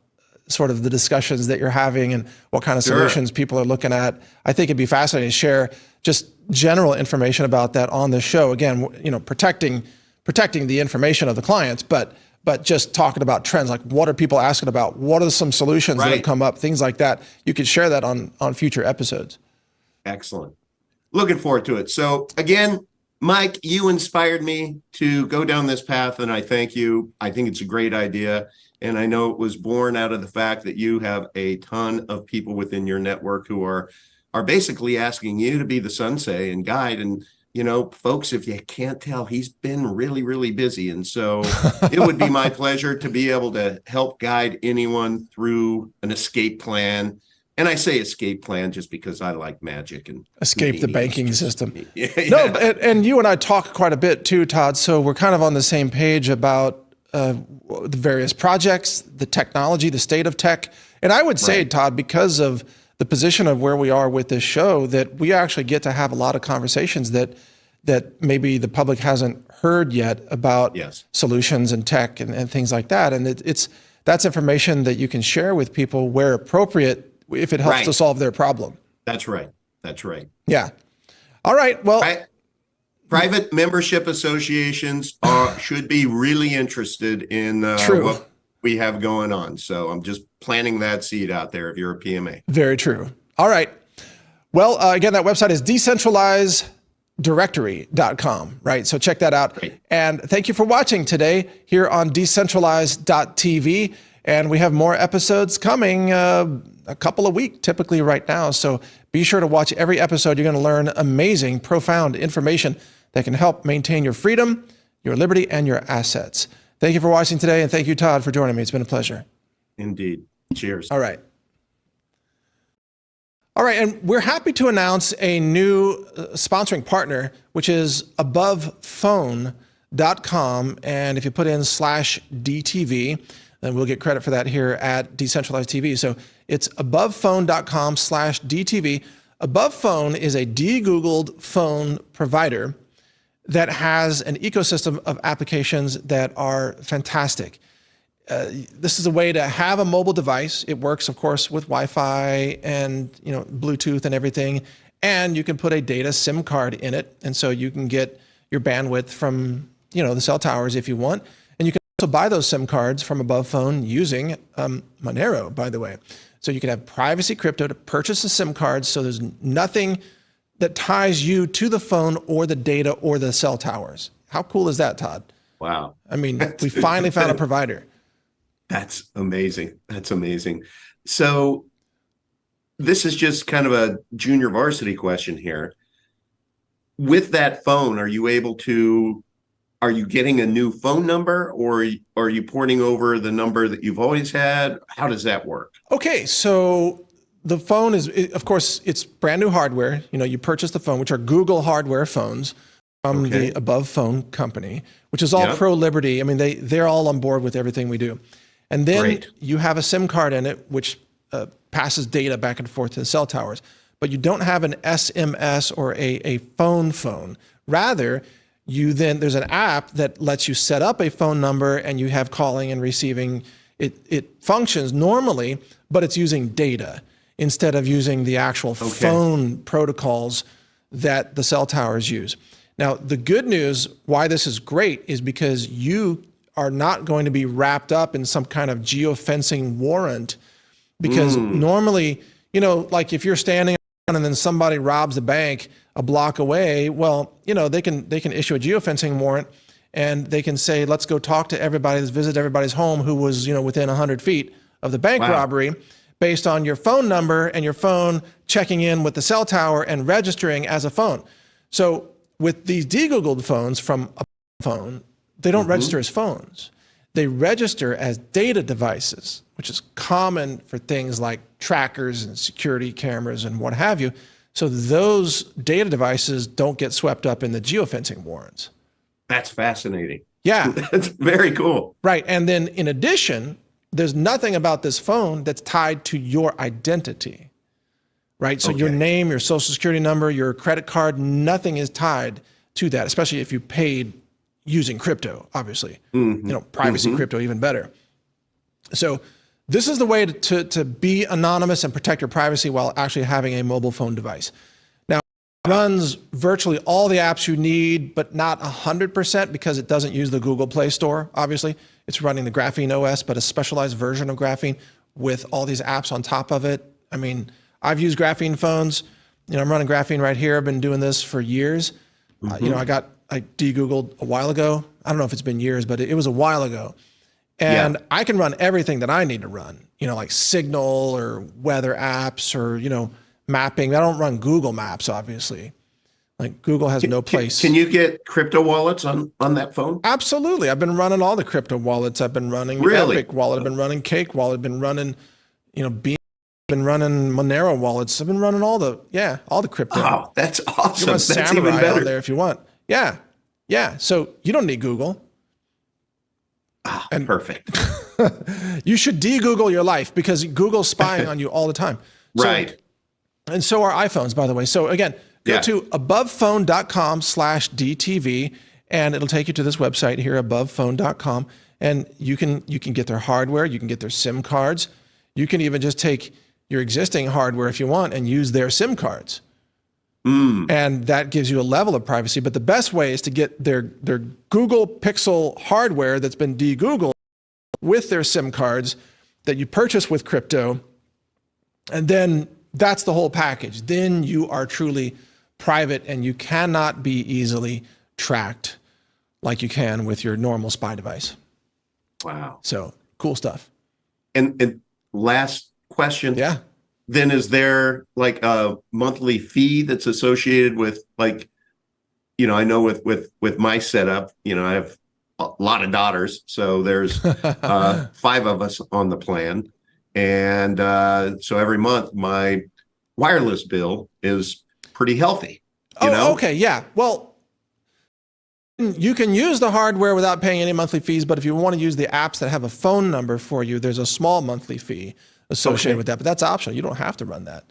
sort of the discussions that you're having and what kind of solutions people are looking at. I think it'd be fascinating to share just general information about that on the show. Again, protecting the information of the clients, but just talking about trends, like what are people asking about? What are some solutions that have come up? Things like that. You could share that on future episodes. Excellent. Looking forward to it. So again, Mike, you inspired me to go down this path, and I thank you. I think it's a great idea. And I know it was born out of the fact that you have a ton of people within your network who are basically asking you to be the sensei and guide. And, folks, if you can't tell, he's been really, really busy. And so it would be my pleasure to be able to help guide anyone through an escape plan. And I say escape plan just because I like magic and escape the banking system. No, and you and I talk quite a bit too, Todd. So we're kind of on the same page about the various projects, the technology, the state of tech. And I would say, Todd, because of the position of where we are with this show, that we actually get to have a lot of conversations that maybe the public hasn't heard yet about solutions and tech and things like that. And that's information that you can share with people where appropriate, if it helps to solve their problem. That's right. That's right. Yeah. All right. Well, private membership associations should be really interested in what we have going on. So I'm just planting that seed out there if you're a PMA. Very true. All right. Well, again, that website is decentralizeddirectory.com, right? So check that out. Great. And thank you for watching today here on decentralized.tv. And we have more episodes coming a couple a week, typically right now. So be sure to watch every episode. You're going to learn amazing, profound information that can help maintain your freedom, your liberty, and your assets. Thank you for watching today. And thank you, Todd, for joining me. It's been a pleasure. Indeed. Cheers. All right. All right. And we're happy to announce a new sponsoring partner, which is abovephone.com. And if you put in /DTV, then we'll get credit for that here at Decentralized TV. So it's abovephone.com/DTV. Above Phone is a de-Googled phone provider that has an ecosystem of applications that are fantastic. This is a way to have a mobile device. It works, of course, with Wi-Fi and Bluetooth and everything. And you can put a data SIM card in it. And so you can get your bandwidth from the cell towers if you want. And you can also buy those SIM cards from Above Phone using Monero, by the way. So you can have privacy crypto to purchase a SIM card. So there's nothing that ties you to the phone or the data or the cell towers. How cool is that, Todd? Wow. I mean, we finally found a provider. That's amazing. That's amazing. So this is just kind of a junior varsity question here. With that phone, are you getting a new phone number, or are you porting over the number that you've always had? How does that work? Okay, so the phone is, of course, it's brand new hardware. You purchase the phone, which are Google hardware phones from the Above Phone company, which is all pro-liberty. I mean, they're all on board with everything we do. And then you have a SIM card in it, which passes data back and forth to the cell towers. But you don't have an SMS or a phone. Rather, there's an app that lets you set up a phone number, and you have calling and receiving. It functions normally, but it's using data instead of using the actual phone protocols that the cell towers use. Now, the good news why this is great is because you are not going to be wrapped up in some kind of geofencing warrant, because normally, like if you're standing and then somebody robs a bank a block away, well, they can issue a geofencing warrant, and they can say, let's go talk to everybody, let's visit everybody's home who was, within 100 feet of the bank robbery, based on your phone number and your phone checking in with the cell tower and registering as a phone. So with these de-Googled phones from a phone, They don't register as phones. They register as data devices, which is common for things like trackers and security cameras and what have you. So those data devices don't get swept up in the geofencing warrants. That's fascinating. Yeah. That's very cool. Right. And then in addition, there's nothing about this phone that's tied to your identity. Right. So your name, your social security number, your credit card, nothing is tied to that, especially if you paid using crypto, obviously. Privacy crypto, even better. So this is the way to be anonymous and protect your privacy while actually having a mobile phone device. Now, it runs virtually all the apps you need, but not 100% because it doesn't use the Google Play Store, obviously. It's running the Graphene OS, but a specialized version of Graphene with all these apps on top of it. I mean, I've used Graphene phones. I'm running Graphene right here. I've been doing this for years. I de-Googled a while ago. I don't know if it's been years, but it was a while ago. And I can run everything that I need to run, like Signal or weather apps or, mapping. I don't run Google Maps, obviously. Like Google has no place. Can you get crypto wallets on that phone? Absolutely. I've been running all the crypto wallets. I've been running Epic Wallet. I've been running Cake Wallet. I've been running, Beam. I've been running Monero wallets. I've been running all the crypto. Oh, that's awesome. You want That's Samurai even better on there if you want. Yeah. Yeah. So you don't need Google. Perfect. You should de-Google your life because Google's spying on you all the time. Right. And so are iPhones, by the way. So again, go to abovephone.com/DTV and it'll take you to this website here, abovephone.com. And you can get their hardware. You can get their SIM cards. You can even just take your existing hardware if you want and use their SIM cards. And that gives you a level of privacy. But the best way is to get their Google Pixel hardware that's been de-Googled with their SIM cards that you purchase with crypto. And then that's the whole package. Then you are truly private and you cannot be easily tracked like you can with your normal spy device. Wow. So cool stuff. And last question. Yeah. Then is there like a monthly fee that's associated with I know with my setup, I have a lot of daughters, so there's 5 of us on the plan. And so every month my wireless bill is pretty healthy. Okay. Yeah. Well, you can use the hardware without paying any monthly fees, but if you want to use the apps that have a phone number for you, there's a small monthly fee associated with that, but that's optional. You don't have to run that.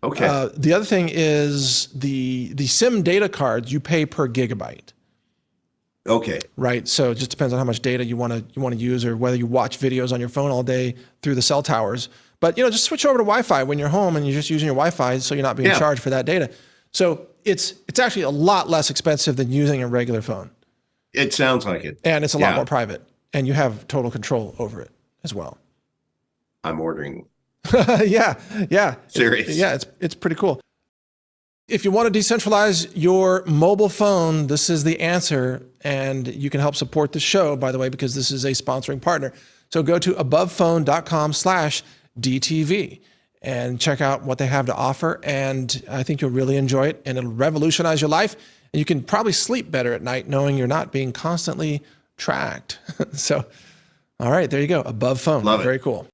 Okay. The other thing is the SIM data cards you pay per gigabyte. Okay. Right. So it just depends on how much data you want to use or whether you watch videos on your phone all day through the cell towers. But just switch over to Wi-Fi when you're home and you're just using your Wi-Fi so you're not being charged for that data. So it's actually a lot less expensive than using a regular phone. It sounds like it. And it's a lot more private and you have total control over it as well. I'm ordering. Yeah. Serious. It's pretty cool. If you want to decentralize your mobile phone, this is the answer. And you can help support the show, by the way, because this is a sponsoring partner. So go to abovephone.com/DTV and check out what they have to offer. And I think you'll really enjoy it and it'll revolutionize your life. And you can probably sleep better at night knowing you're not being constantly tracked. So, all right, there you go. Above Phone. Love it. Very cool.